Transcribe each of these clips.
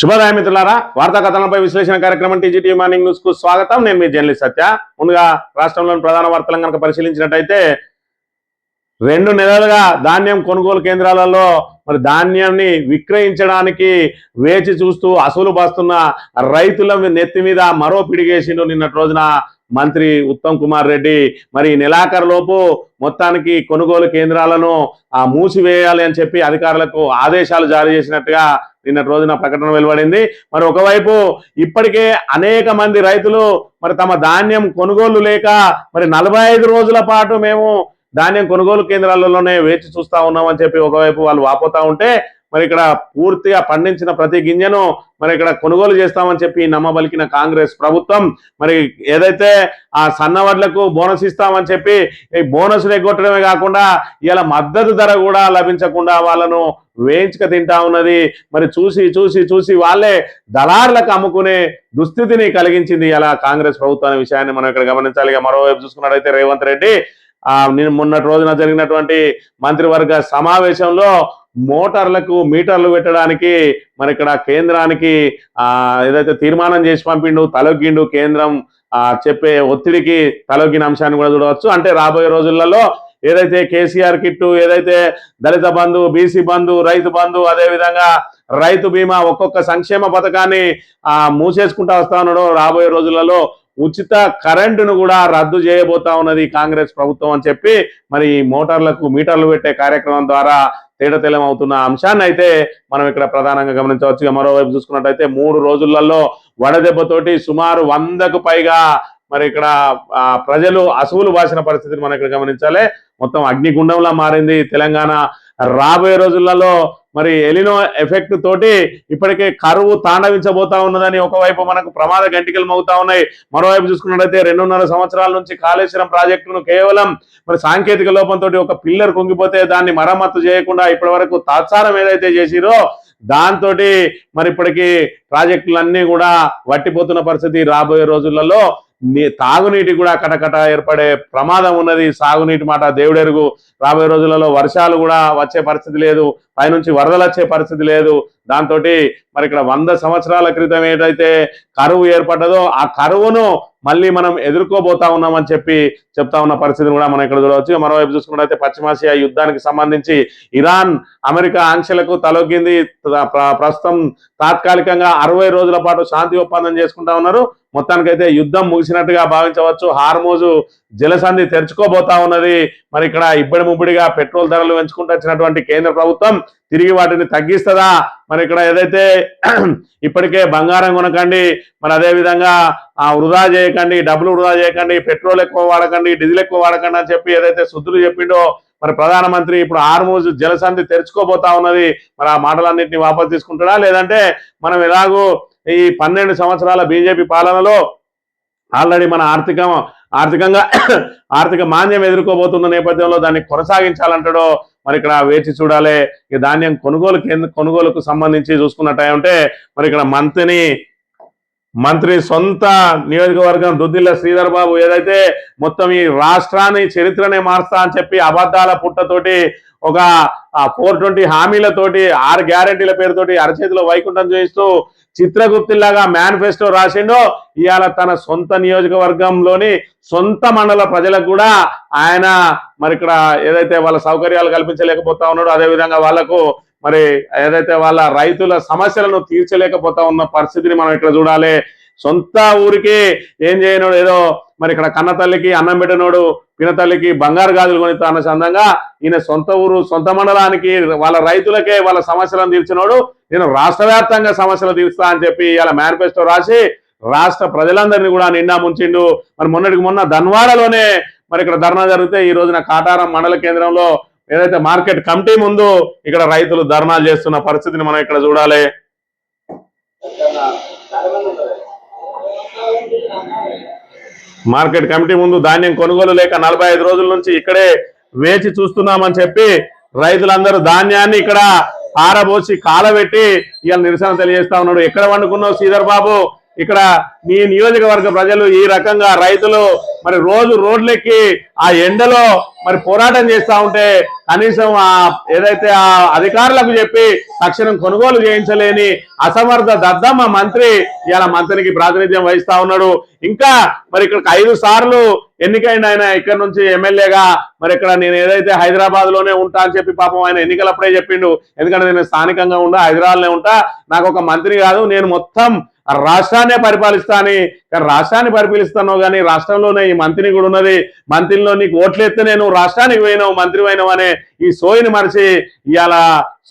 శుభోదయం మిత్రులారా, వార్తా కథనంపై విశ్లేషణ కార్యక్రమం టీజీటీ మార్నింగ్ న్యూస్ కు స్వాగతం. నేను మీ జర్నలిస్ట్ సత్య. ముందుగా రాష్ట్రంలోని ప్రధాన వార్తలను కనుక పరిశీలించినట్టయితే 2 నెలలుగా ధాన్యం కొనుగోలు కేంద్రాలలో ధాన్యాన్ని విక్రయించడానికి వేచి చూస్తూ అసలు బాస్తున్న రైతుల నెత్తి మీద మరో పిడిగేసిండు నిన్నటి రోజున మంత్రి ఉత్తమ్ కుమార్ రెడ్డి. ఈ నెలాఖరు లోపు మొత్తానికి కొనుగోలు కేంద్రాలను మూసివేయాలి అని చెప్పి అధికారులకు ఆదేశాలు జారీ చేసినట్టుగా నిన్నటి రోజున ప్రకటన వెలువడింది. ఒకవైపు ఇప్పటికే అనేక మంది రైతులు తమ ధాన్యం కొనుగోలు లేక 45 రోజుల పాటు మేము ధాన్యం కొనుగోలు కేంద్రాలలోనే వేచి చూస్తా ఉన్నామని చెప్పి ఒకవైపు వాళ్ళు వాపోతా ఉంటే, ఇక్కడ పూర్తిగా పండించిన ప్రతి గింజను ఇక్కడ కొనుగోలు చేస్తామని చెప్పి నమ్మబలికిన కాంగ్రెస్ ప్రభుత్వం ఏదైతే ఆ సన్నవడ్లకు బోనస్ ఇస్తామని చెప్పి ఈ బోనస్లు ఎగ్గొట్టడమే కాకుండా ఇలా మద్దతు ధర కూడా లభించకుండా వాళ్ళను వేయించుక తింటా ఉన్నది. చూసి చూసి చూసి వాళ్ళే దళారులకు అమ్ముకునే దుస్థితిని కలిగించింది ఇలా కాంగ్రెస్ ప్రభుత్వం అనే విషయాన్ని మనం ఇక్కడ గమనించాలి. మరోవైపు చూసుకున్నట్టయితే రేవంత్ రెడ్డి మొన్నటి రోజున జరిగినటువంటి మంత్రివర్గ సమావేశంలో మోటార్లకు మీటర్లు పెట్టడానికి ఇక్కడ కేంద్రానికి ఏదైతే తీర్మానం చేసి పంపిండు, తలొగ్గిండు. కేంద్రం చెప్పే ఒత్తిడికి తలొగ్గిన అంశాన్ని కూడా చూడవచ్చు. అంటే రాబోయే రోజులలో ఏదైతే కేసీఆర్ కిట్టు, ఏదైతే దళిత బంధు, బీసీ బంధు, రైతు బంధు, అదేవిధంగా రైతు బీమా, ఒక్కొక్క సంక్షేమ పథకాన్ని మూసేసుకుంటా వస్తా ఉన్నాడు. రాబోయే రోజులలో ఉచిత కరెంటును కూడా రద్దు చేయబోతా ఉన్నది కాంగ్రెస్ ప్రభుత్వం అని చెప్పి మోటార్లకు మీటర్లు పెట్టే కార్యక్రమం ద్వారా తేటతెల్లం అవుతున్న అంశాన్ని అయితే మనం ఇక్కడ ప్రధానంగా గమనించవచ్చు. మరోవైపు చూసుకున్నట్టయితే 3 రోజులలో వడదెబ్బతోటి సుమారు 100కు పైగా ఇక్కడ ప్రజలు అసువులు బాసిన పరిస్థితిని మనం ఇక్కడ గమనించాలి. మొత్తం అగ్నిగుండంలా మారింది తెలంగాణ. రాబోయే రోజులలో ఎలినో ఎఫెక్ట్ తోటి ఇప్పటికే కరువు తాండవించబోతా ఉన్నదని ఒకవైపు మనకు ప్రమాద గంటికలు మోగుతా ఉన్నాయి. మరోవైపు చూసుకున్నట్టయితే 2.5 సంవత్సరాల నుంచి కాళేశ్వరం ప్రాజెక్టును కేవలం సాంకేతిక లోపంతో ఒక పిల్లర్ కుంగిపోతే దాన్ని మరమ్మత్తు చేయకుండా ఇప్పటి వరకు తాత్సారం ఏదైతే చేసిరో దాంతో ఇప్పటికీ ప్రాజెక్టులన్నీ కూడా వట్టిపోతున్న పరిస్థితి. రాబోయే రోజులలో తాగునీటి కూడా కటకట ఏర్పడే ప్రమాదం ఉన్నది. సాగునీటి మాట దేవుడెరుగు. రాబోయే రోజులలో వర్షాలు కూడా వచ్చే పరిస్థితి లేదు, పైనుంచి వరదలు వచ్చే పరిస్థితి లేదు. దాంతో ఇక్కడ 100 సంవత్సరాల క్రితం ఏదైతే కరువు ఏర్పడ్డదో ఆ కరువును మళ్ళీ మనం ఎదుర్కోబోతా ఉన్నామని చెప్పి చెప్తా ఉన్న పరిస్థితిని కూడా మనం ఇక్కడ చూడవచ్చు. మరోవైపు చూసుకున్నట్లయితే పశ్చిమాసియా యుద్ధానికి సంబంధించి ఇరాన్ అమెరికా ఆంక్షలకు తలొగ్గింది. ప్రస్తుతం తాత్కాలికంగా 60 రోజుల పాటు శాంతి ఒప్పందం చేసుకుంటా ఉన్నారు. మొత్తానికైతే యుద్ధం ముగిసినట్టుగా భావించవచ్చు. హార్మోజు జలసంధి తెరుచుకోబోతా ఉన్నది. ఇక్కడ ఇబ్బడి ముబ్బడిగా పెట్రోల్ ధరలు పెంచుకుంటూ వచ్చినటువంటి కేంద్ర ప్రభుత్వం తిరిగి వాటిని తగ్గిస్తుందా? ఇక్కడ ఏదైతే ఇప్పటికే బంగారం కొనకండి, అదేవిధంగా వృధా చేయకండి, డబ్బులు వృధా చేయకండి, పెట్రోల్ ఎక్కువ వాడకండి, డీజిల్ ఎక్కువ వాడకండి అని చెప్పి ఏదైతే శుద్ధులు చెప్పిండో ప్రధానమంత్రి ఇప్పుడు హార్మోజ్ జలసంధి తెరుచుకోబోతా ఉన్నది. ఆ మాటలన్నింటినీ వాపసు తీసుకుంటాడా, లేదంటే మనం ఎలాగో ఈ 12 సంవత్సరాల బీజేపీ పాలనలో ఆల్రెడీ మన ఆర్థికంగా ఆర్థిక మాంద్యం ఎదుర్కోబోతున్న నేపథ్యంలో దాన్ని కొనసాగించాలంటాడో ఇక్కడ వేచి చూడాలి. ఈ ధాన్యం కొనుగోలుకు సంబంధించి చూసుకున్నట్టే ఇక్కడ మంత్రి సొంత నియోజకవర్గం దుద్దిల్ల శ్రీధర్ బాబు ఏదైతే మొత్తం ఈ రాష్ట్రాన్ని చరిత్రనే మారుస్తా అని చెప్పి అబద్ధాల పుట్టతోటి ఒక 420 హామీలతోటి 6 గ్యారెంటీల పేరుతోటి అరచేతిలో వైకుంఠం చేయిస్తూ చిత్రగుప్తిలాగా మేనిఫెస్టో రాసిండో ఇవాళ తన సొంత నియోజకవర్గంలోని సొంత మండల ప్రజలకు కూడా ఆయన ఇక్కడ ఏదైతే వాళ్ళ సౌకర్యాలు కల్పించలేకపోతా ఉన్నాడో, అదేవిధంగా వాళ్లకు ఏదైతే వాళ్ళ రైతుల సమస్యలను తీర్చలేకపోతా ఉన్న పరిస్థితిని మనం ఇక్కడ చూడాలి. సొంత ఊరికి ఏం చేయనోడు, ఏదో ఇక్కడ కన్న తల్లికి అన్నం పెట్టినోడు పినతల్లికి బంగారు గాజులు కొనిస్తా అన్న చందంగా ఈయన సొంత ఊరు సొంత మండలానికి వాళ్ళ రైతులకే వాళ్ళ సమస్యలను తీర్చినోడు నేను రాష్ట్ర వ్యాప్తంగా సమస్యలు తీరుస్తా అని చెప్పి ఇలా మేనిఫెస్టో రాసి రాష్ట్ర ప్రజలందరినీ కూడా నిండా ముంచిండు. మొన్నటికి మొన్న ధన్వాడలోనే ఇక్కడ ధర్నా జరిగితే ఈ రోజున కాటారం మండల కేంద్రంలో ఏదైతే మార్కెట్ కమిటీ ముందు ఇక్కడ రైతులు ధర్నాలు చేస్తున్న పరిస్థితిని మనం ఇక్కడ చూడాలి. మార్కెట్ కమిటీ ముందు ధాన్యం కొనుగోలు లేక 45 రోజుల నుంచి ఇక్కడే వేచి చూస్తున్నామని చెప్పి రైతులందరూ ధాన్యాన్ని ఇక్కడ ఆరబోసి కాలబెట్టి ఇవాళ నిరసన తెలియజేస్తా ఉన్నాడు. ఎక్కడ వండుకున్నావు శ్రీధర్ బాబు, ఇక్కడ మీ నియోజకవర్గ ప్రజలు ఈ రకంగా రైతులు మరి రోజు రోడ్లెక్కి ఆ ఎండలో మరి పోరాటం చేస్తా ఉంటే కనీసం ఏదైతే ఆ అధికారులకు చెప్పి తక్షణం కొనుగోలు చేయించలేని అసమర్థ దద్దమ్మ మంత్రి ఇవాళ మంత్రికి ప్రాతినిధ్యం వహిస్తా ఉన్నాడు. ఇంకా మరి ఇక్కడ 5 సార్లు ఎన్నికైన ఆయన ఇక్కడ నుంచి ఎమ్మెల్యేగా మరి ఇక్కడ నేను ఏదైతే హైదరాబాద్ లోనే ఉంటా అని చెప్పి పాపం ఆయన ఎన్నికలప్పుడే చెప్పిండు. ఎందుకంటే నేను స్థానికంగా ఉంటా, హైదరాబాద్లోనే ఉంటా, నాకు ఒక మంత్రి కాదు, నేను మొత్తం రాష్ట్రాన్నే పరిపాలిస్తా అని. కానీ రాష్ట్రాన్ని పరిపాలిస్తాను కానీ రాష్ట్రంలోనే ఈ మంత్రిని కూడా ఉన్నది, మంత్రిలో నీకు ఓట్లేస్తే నేను రాష్ట్రానికి పోయినావు, మంత్రి పోయినావు అనే ఈ సోయిని మరిచి ఇవాళ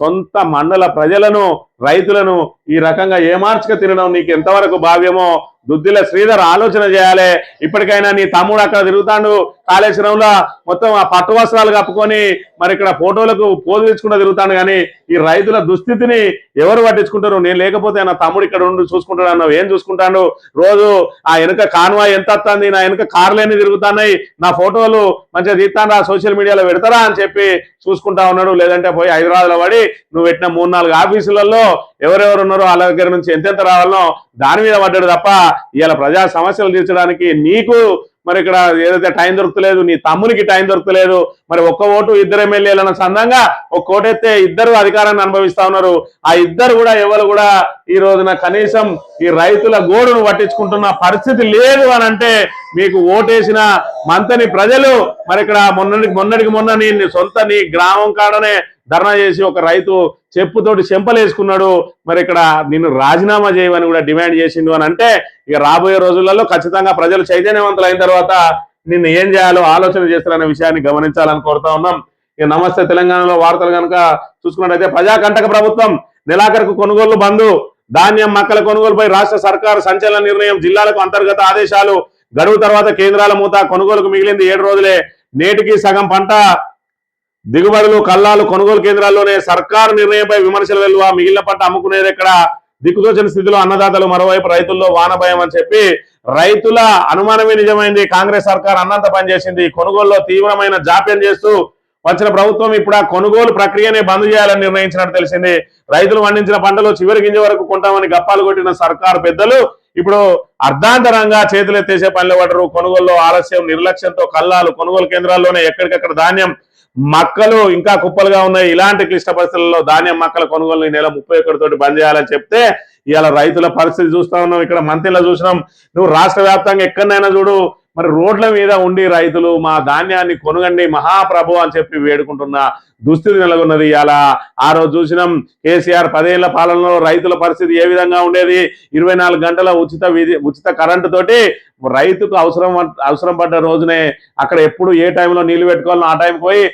సొంత మండల ప్రజలను రైతులను ఈ రకంగా ఏమార్చుక తినడం నీకు ఎంతవరకు భావ్యమో దుద్దిల శ్రీధర్ ఆలోచన చేయాలి. ఇప్పటికైనా నీ తమ్ముడు అక్కడ తిరుగుతాడు కాళేశ్వరంలో మొత్తం ఆ పట్టు వస్త్రాలు కప్పుకొని మరి ఇక్కడ ఫోటోలకు పోజు తెచ్చుకుంటూ తిరుగుతాడు. కానీ ఈ రైతుల దుస్థితిని ఎవరు పట్టించుకుంటారు? నేను లేకపోతే నా తమ్ముడు ఇక్కడ ఉండి చూసుకుంటాడు అన్నావు, ఏం చూసుకుంటాడు? రోజు ఆ వెనుక కాన్వాయ్ ఎంత వస్తుంది, నా వెనుక కార్లేని తిరుగుతున్నాయి, నా ఫోటోలు మంచిగా తీస్తాను సోషల్ మీడియాలో పెడతారా అని చెప్పి చూసుకుంటా ఉన్నాడు. లేదంటే పోయి హైదరాబాద్లో పడి నువ్వు పెట్టిన 3-4 ఆఫీసులలో ఎవరెవరు ఉన్నారో వాళ్ళ దగ్గర నుంచి ఎంతెంత రావాలనో దాని మీద పడ్డాడు తప్ప ఇవాళ ప్రజా సమస్యలు తీర్చడానికి నీకు మరి ఇక్కడ ఏదైతే టైం దొరుకుతలేదు, నీ తమ్మునికి టైం దొరుకుతలేదు. మరి ఒక్క ఓటు 2 ఎమ్మెల్యేలను సందంగా ఒక్క ఓటైతే 2 అధికారాన్ని అనుభవిస్తా ఉన్నారు. ఆ 2 కూడా ఎవరు కూడా ఈ రోజున కనీసం ఈ రైతుల గోడును పట్టించుకుంటున్న పరిస్థితి లేదు అని అంటే మీకు ఓటేసిన మంతని ప్రజలు మరి ఇక్కడ మొన్నటికి మొన్న నీ సొంత నీ గ్రామం కాడనే ధర్నా చేసి ఒక రైతు చెప్పుతోటి చెంపలేసుకున్నాడు. మరి ఇక్కడ నిన్ను రాజీనామా చేయమని కూడా డిమాండ్ చేసిండు అని అంటే ఇక రాబోయే రోజులలో ఖచ్చితంగా ప్రజలు చైతన్యవంతులు అయిన తర్వాత నిన్ను ఏం చేయాలో ఆలోచన చేస్తారనే విషయాన్ని గమనించాలని కోరుతా ఉన్నాం. ఇక నమస్తే తెలంగాణలో వార్తలు కనుక చూసుకున్నట్టయితే ప్రజాకంటక ప్రభుత్వం నెలాఖరుకు కొనుగోలు బంద్, ధాన్యం మక్కల కొనుగోలుపై రాష్ట్ర సర్కారు సంచలన నిర్ణయం, జిల్లాలకు అంతర్గత ఆదేశాలు, గడువు తర్వాత కేంద్రాల మూత, కొనుగోలుకు మిగిలింది 7 రోజులే, నేటికి సగం పంట దిగుబడులు కల్లాలు కొనుగోలు కేంద్రాల్లోనే, సర్కారు నిర్ణయంపై విమర్శలు వెలువ, మిగిలిన పంట అమ్ముకునేది ఎక్కడ, దిక్కుతోచని స్థితిలో అన్నదాతలు, మరోవైపు రైతుల్లో వాన భయం అని చెప్పి రైతుల అనుమానమే నిజమైంది. కాంగ్రెస్ సర్కార్ అన్నంత పనిచేసింది, కొనుగోలులో తీవ్రమైన జాప్యం చేస్తూ వచ్చిన ప్రభుత్వం ఇప్పుడు ఆ కొనుగోలు ప్రక్రియనే బంద్ చేయాలని నిర్ణయించినట్టు తెలిసింది. రైతులు పండించిన పంటలు చివరి గింజ వరకు కొంటామని గప్పాలు కొట్టిన సర్కారు పెద్దలు ఇప్పుడు అర్ధాంతరంగా చేతులెత్తేసే పనిలో పడరు. కొనుగోలులో ఆలస్యం, నిర్లక్ష్యంతో కల్లాలు, కొనుగోలు కేంద్రాల్లోనే ఎక్కడికక్కడ ధాన్యం మక్కలు ఇంకా కుప్పలుగా ఉన్నాయి. ఇలాంటి క్లిష్ట పరిస్థితుల్లో ధాన్యం మక్కల కొనుగోలు ఈ నెల 31 తోటి బంద్ చేయాలని చెప్తే ఇవాళ రైతుల పరిస్థితి చూస్తా ఉన్నాం. ఇక్కడ మంత్రిలో చూసినాం, నువ్వు రాష్ట్ర వ్యాప్తంగా ఎక్కడైనా చూడు మరి రోడ్ల మీద ఉండి రైతులు మా ధాన్యాన్ని కొనుగండి మహాప్రభు అని చెప్పి వేడుకుంటున్న దుస్థితి నెలకొన్నది. ఇలా ఆ రోజు చూసినాం కేసీఆర్ 10 ఏళ్ల పాలనలో రైతుల పరిస్థితి ఏ విధంగా ఉండేది. 24 గంటల ఉచిత కరెంటు తోటి రైతుకు అవసరం పడ్డ రోజునే అక్కడ ఎప్పుడు ఏ టైంలో నీళ్లు పెట్టుకోవాలో ఆ టైంకి పోయి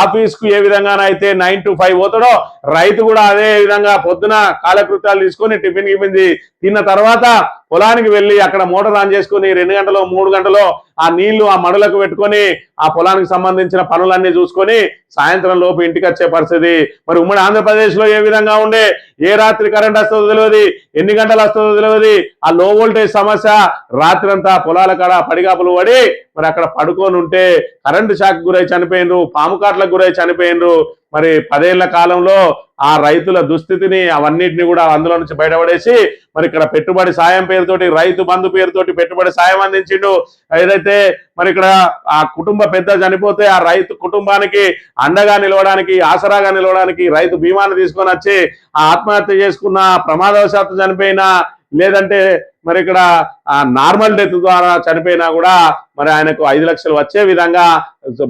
ఆఫీస్కు ఏ విధంగానైతే 9 to 5 పోతాడో రైతు కూడా అదే విధంగా పొద్దున కాలకృత్యాలు తీసుకొని టిఫిన్ గిఫిన్ తిన్న తర్వాత పొలానికి వెళ్ళి అక్కడ మోటార్ ఆన్ చేసుకుని 2 గంటలో 3 గంటలో ఆ నీళ్లు ఆ మడులకు పెట్టుకొని ఆ పొలానికి సంబంధించిన పనులన్నీ చూసుకొని సాయంత్రం లోపు ఇంటికి వచ్చే పరిస్థితి. మరి ఉమ్మడి ఆంధ్రప్రదేశ్ లో ఏ విధంగా ఉండే, ఏ రాత్రి కరెంట్ వస్తుందో తెలియదు, ఎన్ని గంటలు వస్తుందో తెలియదు. ఆ లో వోల్టేజ్ సమస్య, రాత్రి అంతా పొలాల కాడ పడిగాపులు పడి మరి అక్కడ పడుకొని ఉంటే కరెంటు షాక్ గురై చనిపోయినరు, పాము కాట్లకు గురై చనిపోయినరు. మరి 10 ఏళ్ల కాలంలో ఆ రైతుల దుస్థితిని అవన్నిటిని కూడా అందులో నుంచి బయటపడేసి మరి ఇక్కడ పెట్టుబడి సాయం పేరుతోటి, రైతు బంధు పేరుతోటి పెట్టుబడి సాయం అందించిండు. ఏదైతే మరి ఇక్కడ ఆ కుటుంబ పెద్ద చనిపోతే ఆ రైతు కుటుంబానికి అండగా నిలవడానికి, ఆసరాగా నిలవడానికి రైతు బీమాను తీసుకొని వచ్చి ఆ ఆత్మహత్య చేసుకున్న, ప్రమాదవశాత్తు చనిపోయినా, లేదంటే మరి ఇక్కడ నార్మల్ డెత్ ద్వారా చనిపోయినా కూడా మరి ఆయనకు 5 లక్షలు వచ్చే విధంగా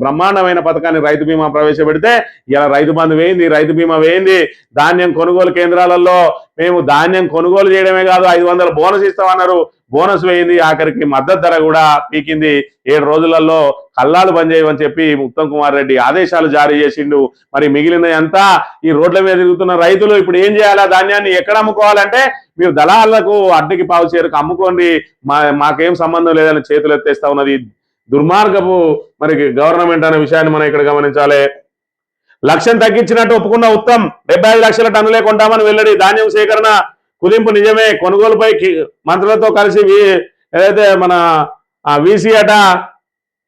బ్రహ్మాండమైన పథకాన్ని రైతు బీమా ప్రవేశపెడితే ఇలా రైతు బంధు వేయింది, రైతు బీమా వేయింది. ధాన్యం కొనుగోలు కేంద్రాలలో మేము ధాన్యం కొనుగోలు చేయడమే కాదు 500 బోనస్ ఇస్తామన్నారు, బోనస్ వేయింది. ఆఖరికి మద్దతు ధర కూడా పీకింది. 7 రోజులలో కల్లాలు బంద్ చేయమని చెప్పి ఉత్తమ్ కుమార్ రెడ్డి ఆదేశాలు జారీ చేసిండు. మరి మిగిలిన అంతా ఈ రోడ్ల మీద తిరుగుతున్న రైతులు ఇప్పుడు ఏం చేయాలా, ధాన్యాన్ని ఎక్కడ అమ్ముకోవాలంటే మీరు దళాలకు అడ్డకి పావు చేరుకు అమ్ముకోండి, మాకేం సంబంధం లేదని చేతులు ఎత్తేస్తా ఉన్నది దుర్మార్గపు మరి గవర్నమెంట్ అనే విషయాన్ని మనం ఇక్కడ గమనించాలి. లక్ష్యం తగ్గించినట్టు ఒప్పుకున్న ఉత్తమ్ 75 లక్షల టన్నులే కొంటామని వెల్లడి. ధాన్యం సేకరణ కుదింపు నిజమే, కొనుగోలుపై మంత్రులతో కలిసి ఏదైతే మన వీసీ అట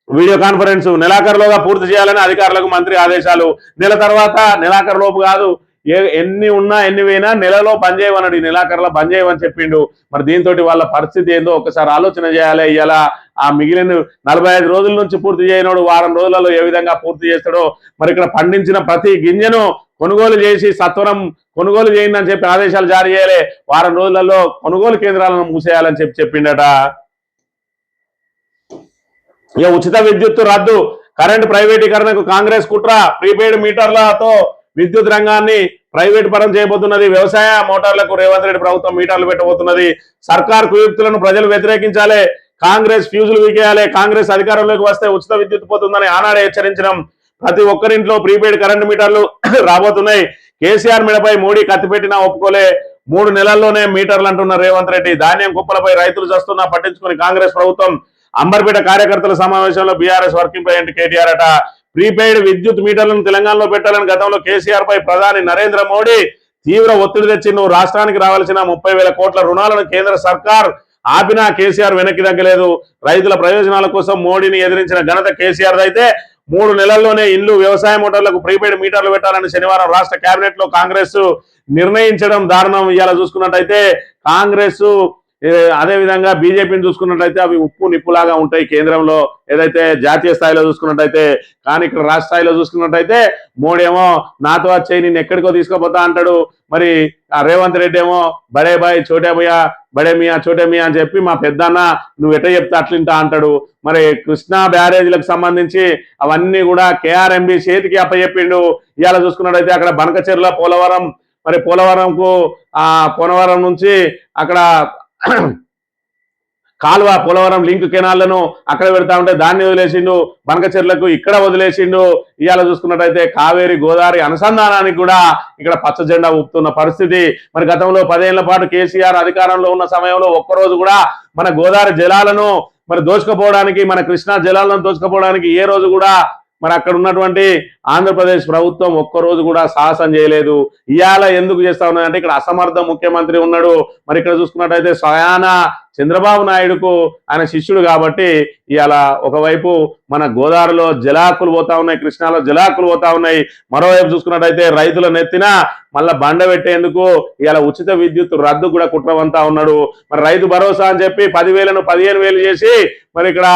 వీడియో కాన్ఫరెన్స్ నెలాఖరులోగా పూర్తి చేయాలని అధికారులకు మంత్రి ఆదేశాలు. నెల తర్వాత నెలాఖరు లోపు కాదు, ఎన్ని ఉన్నా ఎన్ని పోయినా నెలలో బంద్ చేయమన్నాడు, ఈ నెలాఖరులో బంద్ చేయమని చెప్పిండు. మరి దీంతో వాళ్ళ పరిస్థితి ఏందో ఒకసారి ఆలోచన చేయాలి. ఇలా ఆ మిగిలిన 45 రోజుల నుంచి పూర్తి చేయనోడు వారం రోజులలో ఏ విధంగా పూర్తి చేస్తాడో, మరి ఇక్కడ పండించిన ప్రతి గింజను కొనుగోలు చేసి సత్వరం కొనుగోలు చేయండి అని చెప్పి ఆదేశాలు జారీ చేయాలి. వారం రోజులలో కొనుగోలు కేంద్రాలను మూసేయాలని చెప్పిండట. ఇక ఉచిత విద్యుత్ రద్దు, కరెంటు ప్రైవేటీకరణకు కాంగ్రెస్ కుట్ర, ప్రీపెయిడ్ మీటర్లతో విద్యుత్ రంగాన్ని ప్రైవేట్ పరం చేయబోతున్నది. వ్యవసాయ మోటార్లకు రేవంత్ రెడ్డి ప్రభుత్వం మీటర్లు పెట్టబోతున్నది. సర్కార్ కుయుక్తులను ప్రజలు వ్యతిరేకించాలి, కాంగ్రెస్ ఫ్యూజులు వీకేయాలి. కాంగ్రెస్ అధికారంలోకి వస్తే ఉచిత విద్యుత్ పోతుందని ఆనాడే హెచ్చరించడం. ప్రతి ఒక్కరింట్లో ప్రీపెయిడ్ కరెంటు మీటర్లు రాబోతున్నాయి. కేసీఆర్ మీడపై మోడీ కత్తిపెట్టినా ఒప్పుకోలే, 3 నెలల్లోనే మీటర్లు అంటున్న రేవంత్ రెడ్డి. ధాన్యం కుప్పలపై రైతులు చేస్తున్నా పట్టించుకుని కాంగ్రెస్ ప్రభుత్వం. అంబర్పేట కార్యకర్తల సమావేశంలో బీఆర్ఎస్ వర్కింగ్ ప్రెసిడెంట్ కేటీఆర్ అట. ప్రీపెయిడ్ విద్యుత్ మీటర్లను తెలంగాణలో పెట్టాలని గతంలో కేసీఆర్ పై ప్రధాని నరేంద్ర మోడీ తీవ్ర ఒత్తిడి తెచ్చిండు. రాష్ట్రానికి రావాల్సిన 30,000 కోట్ల రుణాలను కేంద్ర సర్కార్ ఆపినా కేసీఆర్ వెనక్కి తగ్గలేదు. రైతుల ప్రయోజనాల కోసం మోడీని ఎదిరించిన ఘనత కేసీఆర్ అయితే 3 నెలల్లోనే ఇల్లు, వ్యవసాయ మోటార్లకు ప్రీపెయిడ్ మీటర్లు పెట్టాలని శనివారం రాష్ట్ర కేబినెట్ లో కాంగ్రెస్ నిర్ణయించడం దారుణం. ఇవాళ చూసుకున్నట్టయితే కాంగ్రెస్ అదే విధంగా బీజేపీని చూసుకున్నట్లయితే అవి ఉప్పు నిప్పులాగా ఉంటాయి కేంద్రంలో, ఏదైతే జాతీయ స్థాయిలో చూసుకున్నట్టయితే. కానీ ఇక్కడ రాష్ట్ర స్థాయిలో చూసుకున్నట్టయితే మోడీ ఏమో నాతో వచ్చేయి నేను ఎక్కడికో తీసుకోపోతా అంటాడు. మరి రేవంత్ రెడ్డి ఏమో బడే బాయ్ చోటే భయ్యా, బడే మియా చోటే మియా అని చెప్పి మా పెద్దన్న నువ్వు ఎట్ట చెప్తే అట్లింటా అంటాడు. మరి కృష్ణా బ్యారేజీలకు సంబంధించి అవన్నీ కూడా కేఆర్ఎంబి చేతికి అప్పచెప్పిండు. ఇవాళ చూసుకున్నట్టయితే అక్కడ బనకచెర్ల పోలవరం, మరి పోలవరంకు పోలవరం నుంచి అక్కడ కాలువ పోలవరం లింక్ కెనాళ్లను అక్కడ పెడతా ఉంటే దాన్ని వదిలేసిండు, బనకచెర్లకు ఇక్కడ వదిలేసిండు. ఇవాళ చూసుకున్నట్టయితే కావేరి గోదావరి అనుసంధానానికి కూడా ఇక్కడ పచ్చ జెండా ఊపుతున్న పరిస్థితి. మరి గతంలో 10 ఏళ్ల పాటు కేసీఆర్ అధికారంలో ఉన్న సమయంలో ఒక్కరోజు కూడా మన గోదావరి జలాలను మరి దోచుకుపోవడానికి, మన కృష్ణా జలాలను దోచుకుపోవడానికి ఏ రోజు కూడా మరి అక్కడ ఉన్నటువంటి ఆంధ్రప్రదేశ్ ప్రభుత్వం ఒక్కరోజు కూడా సాహసం చేయలేదు. ఇవాళ ఎందుకు చేస్తా ఉన్నదంటే ఇక్కడ అసమర్థ ముఖ్యమంత్రి ఉన్నాడు. మరి ఇక్కడ చూసుకున్నట్టయితే స్వయాన చంద్రబాబు నాయుడుకు ఆయన శిష్యుడు కాబట్టి ఇవాళ ఒకవైపు మన గోదావరిలో జలాకులు పోతా ఉన్నాయి, కృష్ణాలో జలాకులు పోతా ఉన్నాయి. మరోవైపు చూసుకున్నట్టయితే రైతుల నెత్తిన మళ్ళా బండ పెట్టేందుకు ఇవాళ ఉచిత విద్యుత్ రద్దు కూడా కుట్రవంతా ఉన్నాడు. మరి రైతు భరోసా అని చెప్పి 10,000ను 15,000 చేసి మరి ఇక్కడ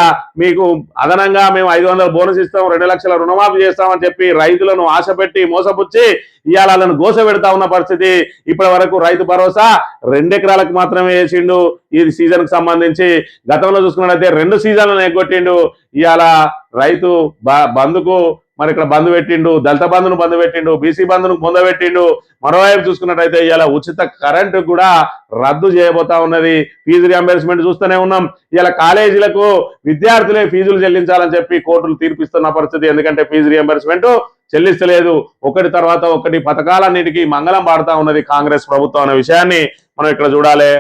మీకు అదనంగా మేము 500 బోనస్ ఇస్తాం, 2 లక్షల రుణమాఫీ చేస్తామని చెప్పి రైతులను ఆశపెట్టి మోసపుచ్చి ఇవాళ వాళ్ళను గోస పెడతా ఉన్న పరిస్థితి. ఇప్పటి వరకు రైతు భరోసా 2 ఎకరాలకు మాత్రమే వేసిండు ఈ సీజన్ కు సంబంధించి. గతంలో చూసుకున్నట్లయితే 2 సీజన్లను ఎగ్గొట్టిండు. ఇవాళ రైతు బంధుకు మరి ఇక్కడ బంధు పెట్టిండు, దళిత బంధును బంధు పెట్టిండు, బీసీ బంధును పొందబెట్టిండు. మరోవైపు చూసుకున్నట్టయితే ఇలా ఉచిత కరెంటు కూడా రద్దు చేయబోతా ఉన్నది. ఫీజు రియంబర్స్మెంట్ చూస్తూనే ఉన్నాం. ఇలా కాలేజీలకు విద్యార్థులే ఫీజులు చెల్లించాలని చెప్పి కోర్టులు తీర్పిస్తున్న పరిస్థితి. ఎందుకంటే ఫీజు రియంబర్స్మెంట్ చెల్లిస్తలేదు. ఒకటి తర్వాత ఒకటి పథకాలన్నిటికీ మంగళం పాడుతా ఉన్నది కాంగ్రెస్ ప్రభుత్వం అనే విషయాన్ని మనం ఇక్కడ చూడాలి.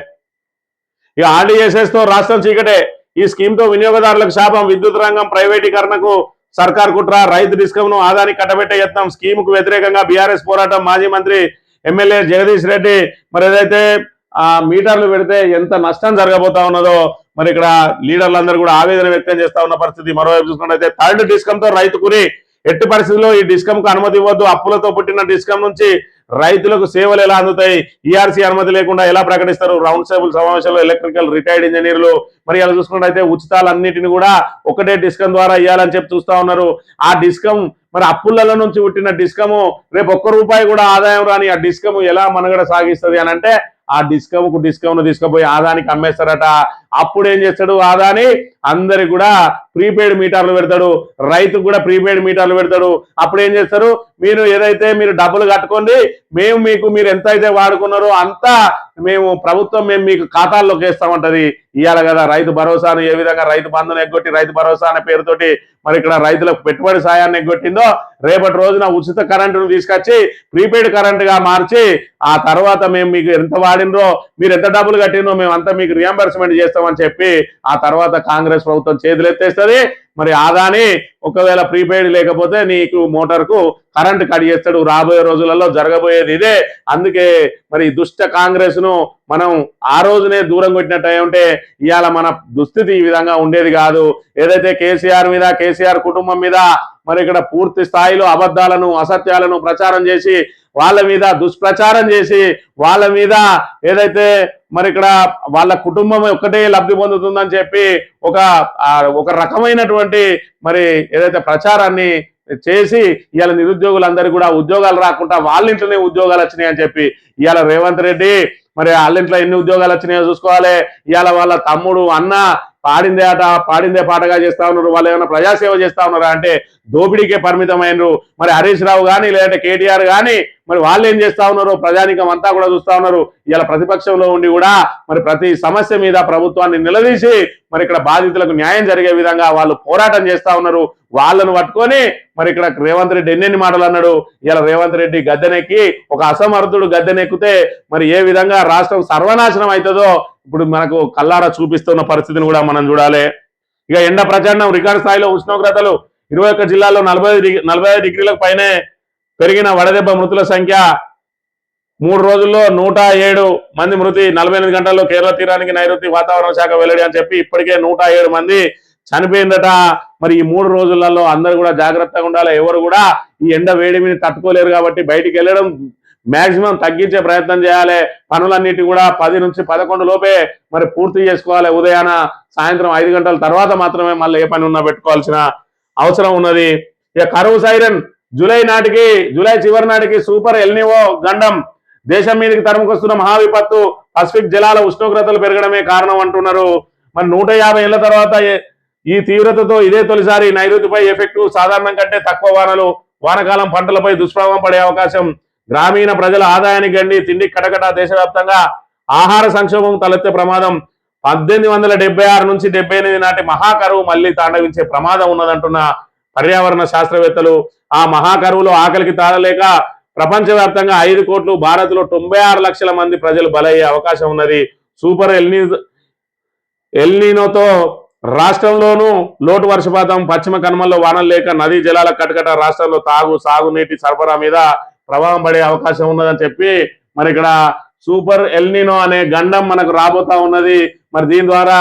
ఇక ఆర్డీఎస్ఎస్ తో రాష్ట్రం చీకటే, ఈ స్కీమ్ తో వినియోగదారులకు శాపం. విద్యుత్ రంగం ప్రైవేటీకరణకు సర్కార్ కుట్ర, రైతు డిస్కంను ఆదానికి కట్టబెట్టే యత్నం. స్కీమ్ కు వ్యతిరేకంగా బీఆర్ఎస్ పోరాటం. మాజీ మంత్రి ఎమ్మెల్యే జగదీష్ రెడ్డి మరి ఏదైతే మీటర్లు పెడితే ఎంత నష్టం జరగబోతా ఉన్నదో మరి ఇక్కడ లీడర్లందరూ కూడా ఆవేదన వ్యక్తం చేస్తా ఉన్న పరిస్థితి. మరోవైపు చూసుకున్నట్లయితే థర్డ్ డిస్కమ్ తో రైతుకుని ఎట్టి పరిస్థితుల్లో ఈ డిస్కమ్ కు అనుమతి ఇవ్వద్దు. అప్పులతో పుట్టిన డిస్కమ్ నుంచి రైతులకు సేవలు ఎలా అందుతాయి, ఈఆర్సీ అనుమతి లేకుండా ఎలా ప్రకటిస్తారు? రౌండ్ టేబుల్ సమావేశంలో ఎలక్ట్రికల్ రిటైర్డ్ ఇంజనీర్లు మరి ఇలా చూసుకున్నట్టయితే ఉచితాలన్నిటిని కూడా ఒకటే డిస్కమ్ ద్వారా ఇవ్వాలని చెప్పి చూస్తా ఉన్నారు. ఆ డిస్కమ్ మరి అప్పుల నుంచి పుట్టిన డిస్కము రేపు ₹1 కూడా ఆదాయం రాని ఆ డిస్కము ఎలా మనుగడ సాగిస్తుంది అని అంటే ఆ డిస్కమ్ను తీసుకుపోయి ఆదానికి అమ్మేస్తారట. అప్పుడు ఏం చేస్తాడు ఆదాని? అందరికి కూడా ప్రీపెయిడ్ మీటర్లు పెడతాడు, రైతుకు కూడా ప్రీపెయిడ్ మీటర్లు పెడతాడు. అప్పుడు ఏం చేస్తారు? మీరు ఏదైతే మీరు డబ్బులు కట్టుకోండి, మీరు ఎంత అయితే వాడుకున్నారో అంతా ప్రభుత్వం మీకు ఖాతాల్లోకి వేస్తామంటది. ఇవాళ కదా రైతు భరోసాను ఏ విధంగా రైతు బంధును ఎగ్గొట్టి రైతు భరోసా అనే పేరుతోటి మరి ఇక్కడ రైతులకు పెట్టుబడి సాయాన్ని ఎగ్గొట్టిందో, రేపటి రోజున ఉచిత కరెంటును తీసుకొచ్చి ప్రీపెయిడ్ కరెంటుగా మార్చి ఆ తర్వాత మేము మీకు ఎంత వాడినరో, మీరు ఎంత డబ్బులు కట్టినో మేమంతా మీకు రియంబర్స్మెంట్ చేస్తామని చెప్పి ఆ తర్వాత కాంగ్రెస్ ప్రభుత్వం చేతులు ఎత్తేస్తుంది. మరి ఆదాని ఒకవేళ ప్రీపెయిడ్ లేకపోతే నీకు మోటార్కు కరెంట్ కట్ చేస్తాడు. రాబోయే రోజులలో జరగబోయేది ఇదే. అందుకే మరి దుష్ట కాంగ్రెస్ ను మనం ఆ రోజునే దూరం కొట్టినట్టు ఉంటే ఇవాళ మన దుస్థితి ఈ విధంగా ఉండేది కాదు. ఏదైతే కేసీఆర్ మీద, కేసీఆర్ కుటుంబం మీద మరి ఇక్కడ పూర్తి స్థాయిలో అబద్ధాలను, అసత్యాలను ప్రచారం చేసి వాళ్ళ మీద దుష్ప్రచారం చేసి వాళ్ళ మీద ఏదైతే మరి ఇక్కడ వాళ్ళ కుటుంబం ఒక్కటే లబ్ధి పొందుతుందని చెప్పి ఒక రకమైనటువంటి మరి ఏదైతే ప్రచారాన్ని చేసి ఇవాళ నిరుద్యోగులందరికీ కూడా ఉద్యోగాలు రాకుండా వాళ్ళ ఇంట్లోనే ఉద్యోగాలు వచ్చినాయి అని చెప్పి ఇవాళ రేవంత్ రెడ్డి మరి వాళ్ళ ఇంట్లో ఎన్ని ఉద్యోగాలు వచ్చినాయో చూసుకోవాలి. ఇవాళ వాళ్ళ తమ్ముడు అన్న పాడిందే పాటగా చేస్తా ఉన్నారు. వాళ్ళు ఏమైనా ప్రజాసేవ చేస్తా ఉన్నారా అంటే దోపిడీకే పరిమితమైనరు. మరి హరీష్ రావు కానీ లేదంటే కేటీఆర్ కానీ మరి వాళ్ళు ఏం చేస్తా ఉన్నారు, ప్రజానికం అంతా కూడా చూస్తా ఉన్నారు. ఇలా ప్రతిపక్షంలో ఉండి కూడా మరి ప్రతి సమస్య మీద ప్రభుత్వాన్ని నిలదీసి మరి ఇక్కడ బాధితులకు న్యాయం జరిగే విధంగా వాళ్ళు పోరాటం చేస్తా ఉన్నారు. వాళ్ళను పట్టుకొని మరి ఇక్కడ రేవంత్ రెడ్డి ఎన్నెన్ని మాటలు అన్నాడు. ఇలా రేవంత్ రెడ్డి గద్దెనెక్కి ఒక అసమర్థుడు గద్దెనెక్కితే మరి ఏ విధంగా రాష్ట్రం సర్వనాశనం అవుతుందో ఇప్పుడు మనకు కల్లారా చూపిస్తున్న పరిస్థితిని కూడా మనం చూడాలి. ఇక ఎండ ప్రచండం, రికార్డు స్థాయిలో ఉష్ణోగ్రతలు 21 జిల్లాల్లో 45 డిగ్రీలకు పైనే పెరిగిన వడదెబ్బ మృతుల సంఖ్య 3 రోజుల్లో 107 మంది మృతి. 48 గంటల్లో కేరళ తీరానికి నైరుతి వాతావరణ శాఖ వెల్లడి అని చెప్పి ఇప్పటికే 107 మంది చనిపోయిందట. మరి ఈ 3 రోజులలో అందరూ కూడా జాగ్రత్తగా ఉండాలి. ఎవరు కూడా ఈ ఎండ వేడిమిని తట్టుకోలేరు కాబట్టి బయటికి వెళ్ళడం మాక్సిమం తగ్గించే ప్రయత్నం చేయాలి. పనులన్నిటి కూడా 10 నుంచి 11 లోపే మరి పూర్తి చేసుకోవాలి. ఉదయాన సాయంత్రం 5 గంటల తర్వాత మాత్రమే మళ్ళీ ఏ పని ఉన్నా పెట్టుకోవాల్సిన అవసరం ఉన్నది. ఇక కరువు సైరన్ జూలై చివరి నాటికి సూపర్ ఎల్నివో గండం దేశం మీదకి తరుముకొస్తున్న మహావిపత్తు. పసిఫిక్ జలాల ఉష్ణోగ్రతలు పెరగడమే కారణం అంటున్నారు. మరి 150 ఏళ్ల తర్వాత ఈ తీవ్రతతో ఇదే తొలిసారి నైరుతిపై ఎఫెక్టు. సాధారణం కంటే తక్కువ వానకాలం పంటలపై దుష్ప్రభావం పడే అవకాశం. గ్రామీణ ప్రజల ఆదాయానికి గండి, తిండి కటకట. దేశవ్యాప్తంగా ఆహార సంక్షోభం తలెత్తే ప్రమాదం. 1876 నుంచి 78 నాటి మహాకరువు మళ్లీ తాండవించే ప్రమాదం ఉన్నదంటున్న పర్యావరణ శాస్త్రవేత్తలు. ఆ మహాకరువులో ఆకలికి తాళలేక ప్రపంచవ్యాప్తంగా 5 కోట్లు, భారత్ లో 96 లక్షల మంది ప్రజలు బలయ్యే అవకాశం ఉన్నది. సూపర్ ఎల్నీనోతో రాష్ట్రంలోనూ లోటు వర్షపాతం, పశ్చిమ కనుమల్లో వానలు లేక నదీ జలాల కటకట. రాష్ట్రంలో సాగునీటి సరఫరా మీద ప్రభావం పడే అవకాశం ఉన్నదని చెప్పి మరి ఇక్కడ సూపర్ ఎల్నినో అనే గండం మనకు రాబోతా ఉన్నది. మరి దీని ద్వారా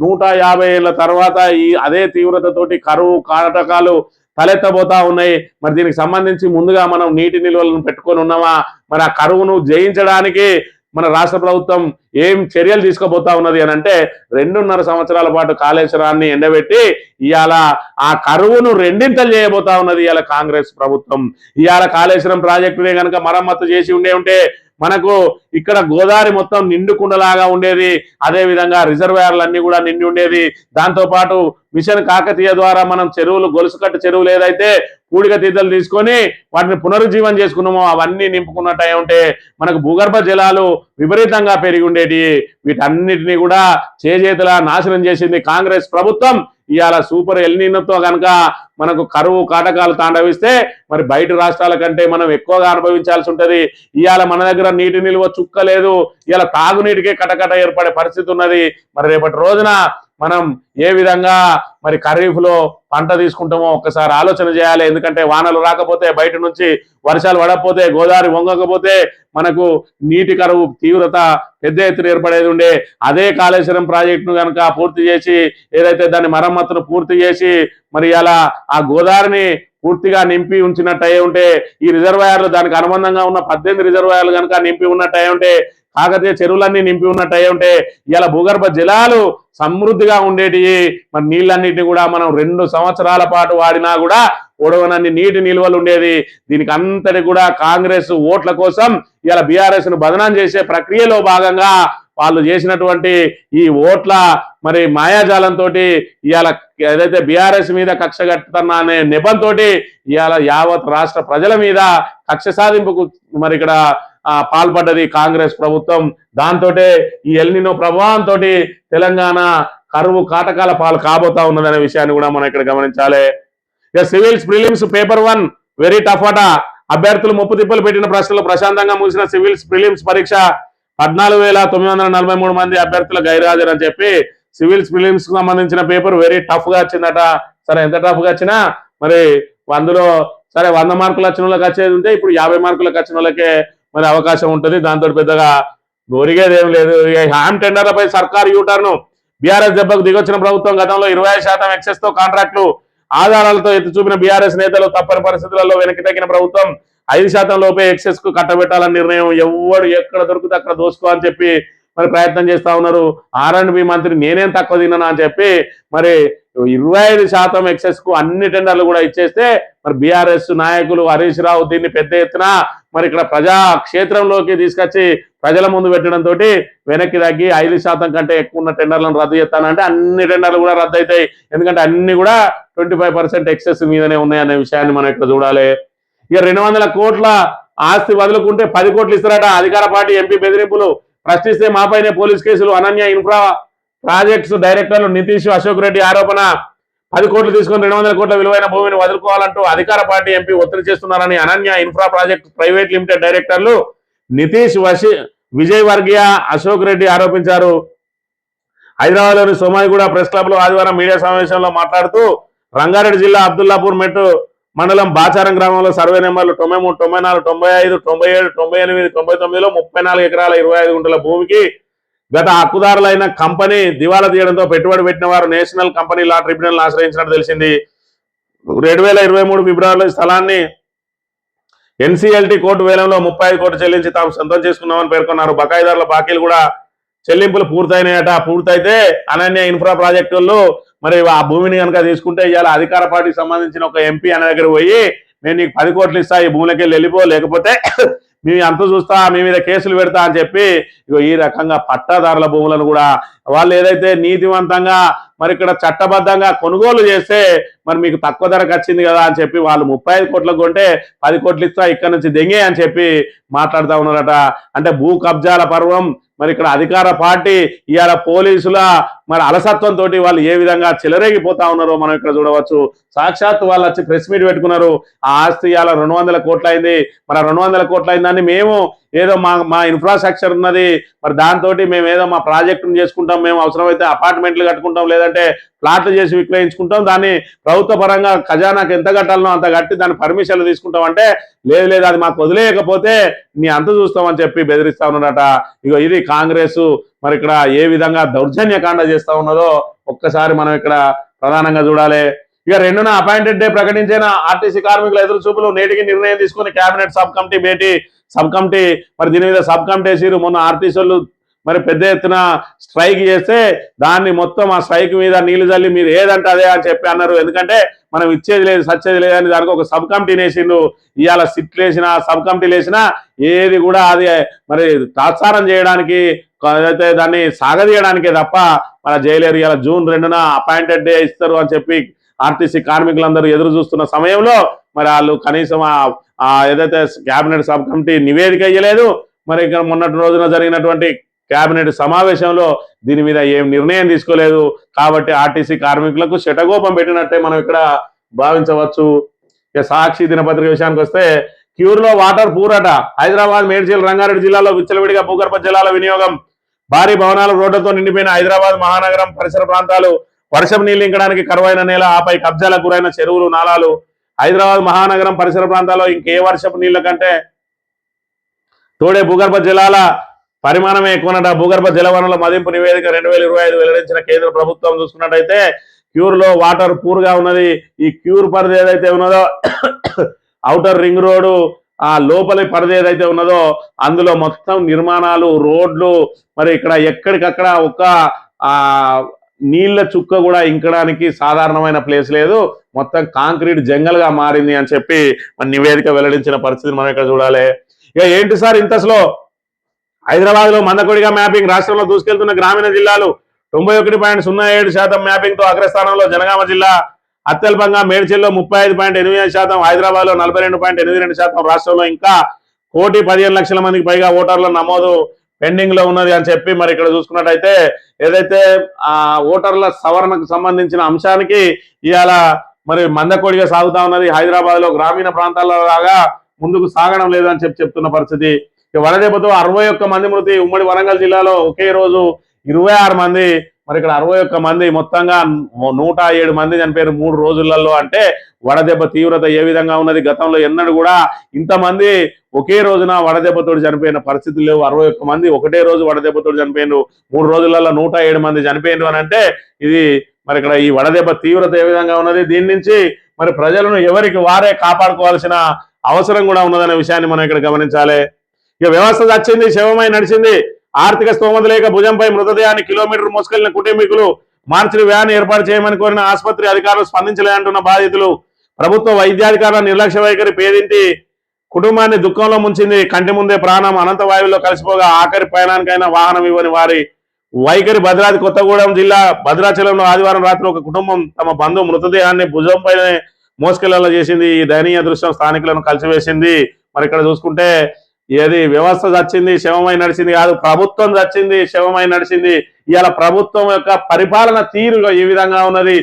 150 ఏళ్ల తర్వాత అదే తీవ్రతతోటి కరువు కాటకాలు తలెత్తబోతా ఉన్నాయి. మరి దీనికి సంబంధించి ముందుగా మనం నీటి నిల్వలను పెట్టుకొని ఉన్నామా, మరి ఆ కరువును జయించడానికి మన రాష్ట్ర ప్రభుత్వం ఏం చర్యలు తీసుకోబోతా ఉన్నది అని అంటే 2.5 సంవత్సరాల పాటు కాళేశ్వరాన్ని ఎండబెట్టి ఇవాళ ఆ కరువును రెండింతలు చేయబోతా ఉన్నది ఇవాళ కాంగ్రెస్ ప్రభుత్వం. ఇవాళ కాళేశ్వరం ప్రాజెక్టునే కనుక మరమ్మతు చేసి ఉంటే మనకు ఇక్కడ గోదావరి మొత్తం నిండుకుండలాగా ఉండేది. అదే విధంగా రిజర్వాయర్లన్నీ కూడా నిండి ఉండేది. దాంతో పాటు మిషన్ కాకతీయ ద్వారా మనం చెరువులు, గొలుసుకట్టు చెరువులు ఏదైతే పూడిక తీతలు తీసుకొని వాటిని పునరుజ్జీవం చేసుకున్నామో అవన్నీ నింపుకున్నట్టు ఉంటే మనకు భూగర్భ జలాలు విపరీతంగా పెరిగి ఉండేటి. వీటన్నిటినీ కూడా చేజేతులా నాశనం చేసింది కాంగ్రెస్ ప్రభుత్వం. ఇవాళ సూపర్ ఎల్నినోతో కనుక మనకు కరువు కాటకాలు తాండవిస్తే మరి బయట రాష్ట్రాల కంటే మనం ఎక్కువగా అనుభవించాల్సి ఉంటది. ఇవాళ మన దగ్గర నీటి నిల్వ చుక్క లేదు. ఇవాళ తాగునీటికే కటకట ఏర్పడే పరిస్థితి ఉన్నది. మరి రేపటి రోజున మనం ఏ విధంగా మరి ఖరీఫ్ లో పంట తీసుకుంటామో ఒక్కసారి ఆలోచన చేయాలి. ఎందుకంటే వానలు రాకపోతే, బయట నుంచి వర్షాలు పడకపోతే, గోదావరి వంగకపోతే మనకు నీటి కరువు తీవ్రత పెద్ద ఎత్తున ఏర్పడేది ఉండే. అదే కాళేశ్వరం ప్రాజెక్టును కనుక పూర్తి చేసి ఏదైతే దాని మరమ్మతును పూర్తి చేసి మరి అలా ఆ గోదావరిని పూర్తిగా నింపి ఉంచినట్టు అయి ఉంటే, ఈ రిజర్వాయర్లు దానికి అనుబంధంగా ఉన్న 18 రిజర్వాయర్లు కనుక నింపి ఉన్నట్టు అయి ఉంటే, కాకతీయ చెరువులన్నీ నింపి ఉన్నట్టు అయి ఉంటే ఇలా భూగర్భ జలాలు సమృద్ధిగా ఉండేటివి. మరి నీళ్ళన్నిటిని కూడా మనం 2 సంవత్సరాల పాటు వాడినా కూడా ఒడవనన్ని నీటి నిల్వలు ఉండేది. దీనికి అంతటి కూడా కాంగ్రెస్ ఓట్ల కోసం ఇలా బీఆర్ఎస్ ను బదనాం చేసే ప్రక్రియలో భాగంగా వాళ్ళు చేసినటువంటి ఈ ఓట్ల మరి మాయాజాలంతో ఇవాళ ఏదైతే బీఆర్ఎస్ మీద కక్ష కట్టుతున్నా అనే నెపంతో ఇవాళ యావత్ రాష్ట్ర ప్రజల మీద కక్ష సాధింపుకు మరి ఇక్కడ పాల్పడ్డది కాంగ్రెస్ ప్రభుత్వం. దాంతో ఈ ఎల్నినో ప్రభావంతో తెలంగాణ కరువు కాటకాల పాలు కాబోతా ఉన్నదనే విషయాన్ని కూడా మనం ఇక్కడ గమనించాలి. ఇక civils prelims paper 1 very tough అట. అభ్యర్థులు ముప్పు తిప్పలు పెట్టిన ప్రశ్నలు ప్రశాంతంగా ముగిసిన సివిల్స్ ప్రిలిమ్స్ పరీక్ష. 14,943 మంది అభ్యర్థుల గైర్హాజరు అని చెప్పి సివిల్స్ ప్రిలిమ్స్ కు సంబంధించిన పేపర్ వెరీ టఫ్ గా వచ్చిందట. సరే, ఎంత టఫ్ గా వచ్చినా మరి అందులో సరే 100 మార్కులు వచ్చిన వాళ్ళకి వచ్చేది ఉంటే ఇప్పుడు 50 మార్కులకు వచ్చిన వాళ్ళకే మరి అవకాశం ఉంటుంది. దాంతో పెద్దగా ఒరిగేది ఏం లేదు. హామ్ టెండర్లపై సర్కార్ యూటర్ను. బీఆర్ఎస్ దెబ్బకు దిగొచ్చిన ప్రభుత్వం గతంలో 25% ఎక్సెస్ తో కాంట్రాక్టులు ఆధారాలతో ఎత్తి చూపిన బీఆర్ఎస్ నేతలు తప్పని పరిస్థితులలో వెనక్కి తగ్గిన ప్రభుత్వం 5% లోపే ఎక్సెస్ కు కట్టబెట్టాలని నిర్ణయం. ఎవడు ఎక్కడ దొరికితే అక్కడ దోసుకో అని చెప్పి మరి ప్రయత్నం చేస్తా ఉన్నారు. R&B మంత్రి నేనేం తక్కువ తిన్నానా అని చెప్పి మరి 25% ఎక్సెస్ కు అన్ని టెండర్లు కూడా ఇచ్చేస్తే మరి బీఆర్ఎస్ నాయకులు హరీష్ రావు దీన్ని పెద్ద ఎత్తున మరి ఇక్కడ ప్రజా క్షేత్రంలోకి తీసుకొచ్చి ప్రజల ముందు పెట్టడంతో వెనక్కి తగ్గి 5% కంటే ఎక్కువ ఉన్న టెండర్లను రద్దు చేస్తానంటే అన్ని టెండర్లు కూడా రద్దు అవుతాయి. ఎందుకంటే అన్ని కూడా 25% ఎక్సెస్ మీదనే ఉన్నాయి అనే విషయాన్ని మనం ఇక్కడ చూడాలి. ఇక 200 కోట్ల ఆస్తి వదులుకుంటే 10 కోట్లు ఇస్తారట. అధికార పార్టీ ఎంపీ బెదిరింపులు. ప్రశ్నిస్తే మాపైనే పోలీస్ కేసులు. అనన్య ఇన్ఫ్రా ప్రాజెక్ట్స్ డైరెక్టర్లు నితీష్ అశోక్ రెడ్డి ఆరోపణ. 10 కోట్లు తీసుకొని 200 కోట్ల విలువైన భూమిని వదులుకోవాలంటూ అధికార పార్టీ ఎంపీ ఒత్తిడి చేస్తున్నారని Ananya infra project private limited డైరెక్టర్లు నితీష్ విజయ్ వర్గీయ అశోక్ రెడ్డి ఆరోపించారు. హైదరాబాద్లోని సోమాయిగూడ ప్రెస్ క్లబ్ లో ఆదివారం మీడియా సమావేశంలో మాట్లాడుతూ రంగారెడ్డి జిల్లా అబ్దుల్లాపూర్ మెట్టు మండలం బాచారం గ్రామంలో సర్వే నెంబర్లు 93, 94, 95, 97, 98, 99లో 34 ఎకరాల 25 గుంటల భూమికి గత హక్కుదారులైన కంపెనీ దివాలా తీయడంతో పెట్టుబడి పెట్టిన వారు నేషనల్ కంపెనీ లా ట్రిబ్యునల్ ఆశ్రయించినట్టు తెలిసింది. 2023 ఫిబ్రవరిలో స్థలాన్ని NCLT కోర్టు వేలంలో 35 కోట్లు చెల్లించి తాము సొంతం చేసుకున్నామని పేర్కొన్నారు. బకాయిదారుల బాకీలు కూడా చెల్లింపులు పూర్తయినాయట. పూర్తయితే అనన్య ఇన్ఫ్రా ప్రాజెక్టుల్లో మరి ఆ భూమిని కనుక తీసుకుంటే ఇవాళ అధికార పార్టీకి సంబంధించిన ఒక ఎంపీ అనే దగ్గర పోయి నేను నీకు 10 కోట్లు ఇస్తా, ఈ భూమిలోకి వెళ్ళిపో, లేకపోతే మీ అంత చూస్తా, మీ మీద కేసులు పెడతా అని చెప్పి ఈ రకంగా పట్టాదారుల భూములను కూడా వాళ్ళు ఏదైతే నీతివంతంగా మరి ఇక్కడ చట్టబద్ధంగా కొనుగోలు చేస్తే మరి మీకు తక్కువ ధరకు వచ్చింది కదా అని చెప్పి వాళ్ళు 35 కోట్లకు కొంటే 10 కోట్లు ఇస్తా, ఇక్కడ నుంచి దెంగే అని చెప్పి మాట్లాడుతూ ఉన్నారట. అంటే భూ కబ్జాల పర్వం మరి ఇక్కడ అధికార పార్టీ ఇవాళ పోలీసుల మరి అలసత్వంతో వాళ్ళు ఏ విధంగా చెలరేగిపోతా ఉన్నారో మనం ఇక్కడ చూడవచ్చు. సాక్షాత్ వాళ్ళు వచ్చి ప్రెస్ మీట్ పెట్టుకున్నారు. ఆ ఆస్తి ఇవాళ 200 కోట్లు అయింది. మరి 200 కోట్లు అయిందని మేము ఏదో మా ఇన్ఫ్రాస్ట్రక్చర్ ఉన్నది, మరి దాంతో మేము ఏదో మా ప్రాజెక్టును చేసుకుంటాం, మేము అవసరమైతే అపార్ట్మెంట్లు కట్టుకుంటాం, లేదంటే ప్లాట్లు చేసి విక్రయించుకుంటాం, దాన్ని ప్రభుత్వ పరంగా ఖజానాకు ఎంత కట్టాలనో అంత కట్టి దాని పర్మిషన్లు తీసుకుంటాం అంటే లేదు అది మాకు వదిలేయకపోతే నీ అంత చూస్తామని చెప్పి బెదిరిస్తా ఉన్నారట. ఇగో ఇది కాంగ్రెస్ మరి ఇక్కడ ఏ విధంగా దౌర్జన్యకాండ చేస్తా ఉన్నదో ఒక్కసారి మనం ఇక్కడ ప్రధానంగా చూడాలి. ఇక 2న అపాయింటెడ్ డే ప్రకటించిన ఆర్టీసీ కార్మికుల ఎదురు చూపులు. నేటికి నిర్ణయం తీసుకుని కేబినెట్ సబ్ కమిటీ భేటీ. సబ్ కమిటీ మరి దీని మీద సబ్ కమిటీ వేసిరు. మొన్న ఆర్టీసీ వాళ్ళు మరి పెద్ద ఎత్తున స్ట్రైక్ చేస్తే దాన్ని మొత్తం ఆ స్ట్రైక్ మీద నీళ్లు చల్లి మీరు ఏదంటే అదే అని చెప్పి అన్నారు. ఎందుకంటే మనం ఇచ్చేది లేదు సచ్చేది లేదని దానికి ఒక సబ్ కమిటీని వేసిండు. ఇవాళ సిట్లు వేసినా సబ్ కమిటీలు వేసినా ఏది కూడా అది మరి తాత్సారం చేయడానికి అయితే దాన్ని సాగదీయడానికే తప్ప మన జైలేరు. ఇవాళ జూన్ 2న అపాయింటెడ్ డే ఇస్తారు అని చెప్పి ఆర్టీసీ కార్మికులందరూ ఎదురు చూస్తున్న సమయంలో మరి వాళ్ళు కనీసం ఏదైతే కేబినెట్ సబ్ కమిటీ నివేదిక ఇయ్యలేదు. మరి ఇక్కడ మొన్నటి రోజున జరిగినటువంటి కేబినెట్ సమావేశంలో దీని మీద ఏం నిర్ణయం తీసుకోలేదు. కాబట్టి ఆర్టీసీ కార్మికులకు శటగోపం పెట్టినట్టే మనం ఇక్కడ భావించవచ్చు. ఇక సాక్షి దినపత్రిక విషయానికి వస్తే క్యూర్లో వాటర్ పూరట. హైదరాబాద్, మేడ్చల్, రంగారెడ్డి జిల్లాలో విచ్చలవిడిగా భూగర్భ జలాల వినియోగం. భారీ భవనాలు రోడ్లతో నిండిపోయిన హైదరాబాద్ మహానగరం పరిసర ప్రాంతాలు. వర్షం నీళ్లు ఇంకడానికి కరువైన నేల, ఆపై కబ్జాలకు గురైన చెరువులు, నాలాలు. హైదరాబాద్ మహానగరం పరిసర ప్రాంతాల్లో ఇంకే వర్షపు నీళ్ల కంటే తోడే భూగర్భ జలాల పరిమాణమే ఎక్కువనట. భూగర్భ జల వనరుల మదింపు నివేదిక 2025 వెల్లడించిన కేంద్ర ప్రభుత్వం చూసుకున్నట్టయితే క్యూర్లో వాటర్ పూర్గా ఉన్నది. ఈ క్యూర్ పరిధి ఏదైతే ఉన్నదో ఔటర్ రింగ్ రోడ్డు ఆ లోపలి పరిధి ఏదైతే ఉన్నదో అందులో మొత్తం నిర్మాణాలు, రోడ్లు, మరి ఇక్కడ ఎక్కడికక్కడ ఒక నీళ్ల చుక్క కూడా ఇంకడానికి సాధారణమైన ప్లేస్ లేదు. మొత్తం కాంక్రీట్ జంగల్ గా మారింది అని చెప్పి మన నివేదిక వెల్లడించిన పరిస్థితిని మనం ఇక్కడ చూడాలి. ఇక ఏంటి సార్ ఇంత స్లో? హైదరాబాద్ లో మందకొడిగా మ్యాపింగ్. రాష్ట్రంలో దూసుకెళ్తున్న గ్రామీణ జిల్లాలు 91.07% మ్యాపింగ్ తో అగ్రస్థానంలో జనగామ జిల్లా. అత్యల్పంగా మేడ్చల్లో 35.8%, హైదరాబాద్ లో 42.82%. రాష్ట్రంలో ఇంకా 1,15,00,000 మందికి పైగా ఓటర్ల నమోదు పెండింగ్ లో ఉన్నది అని చెప్పి మరి ఇక్కడ చూసుకున్నట్టయితే ఏదైతే ఆ ఓటర్ల సవరణకు సంబంధించిన అంశానికి ఇవాళ మరి మందకొడిగా సాగుతా ఉన్నది. హైదరాబాద్ లో గ్రామీణ ప్రాంతాల లాగా ముందుకు సాగడం లేదని చెప్తున్న పరిస్థితి. వడదెబ్బతో 61 మంది మృతి. ఉమ్మడి వరంగల్ జిల్లాలో ఒకే రోజు 26 మంది. మరి ఇక్కడ 61 మంది, మొత్తంగా 107 మంది చనిపోయారు 3 రోజులలో. అంటే వడదెబ్బ తీవ్రత ఏ విధంగా ఉన్నది? గతంలో ఎన్నడూ కూడా ఇంతమంది ఒకే రోజున వడదెబ్బతోటి చనిపోయిన పరిస్థితులు లేవు. 61 మంది ఒకటే రోజు వడదెబ్బతోటి చనిపోయినారు. 3 రోజులలో 107 మంది చనిపోయినారు అని అంటే ఇది మరి ఇక్కడ ఈ వడదెబ్బ తీవ్రత ఏ విధంగా ఉన్నది? దీని నుంచి మరి ప్రజలను ఎవరికి వారే కాపాడుకోవాల్సిన అవసరం కూడా ఉన్నదనే విషయాన్ని మనం ఇక్కడ గమనించాలి. ఇక వ్యవస్థ చచ్చింది, శవమై నడిచింది. ఆర్థిక స్తోమత లేక భుజంపై మృతదేహాన్ని కిలోమీటర్ మోసుకెళ్లిన కుటుంబీకులు, మార్చిని వ్యాన్ ఏర్పాటు చేయమని కోరిన ఆసుపత్రి అధికారులు స్పందించలేదంటున్న బాధితులు, ప్రభుత్వ వైద్యాధికారుల నిర్లక్ష్య వైఖరి పేదింటి కుటుంబాన్ని దుఃఖంలో ముంచింది. కంటి ముందే ప్రాణం అనంత వాయువులో కలిసిపోగా ఆఖరి పయనానికైనా వాహనం ఇవ్వని వారి వైఖరి. భద్రాద్రి కొత్తగూడెం జిల్లా భద్రాచలంలో ఆదివారం రాత్రి ఒక కుటుంబం తమ బంధువు మృతదేహాన్ని భుజంపైనే మోసుకెళ్లేలా చేసింది. ఈ దయనీయ దృశ్యం స్థానికులను కలిసివేసింది. మరి ఇక్కడ చూసుకుంటే ఏది వ్యవస్థ చచ్చింది, శవమై నడిచింది కాదు, ప్రభుత్వం చచ్చింది, శవమై నడిచింది. ఇవాళ ప్రభుత్వం యొక్క పరిపాలన తీరు ఈ విధంగా ఉన్నది.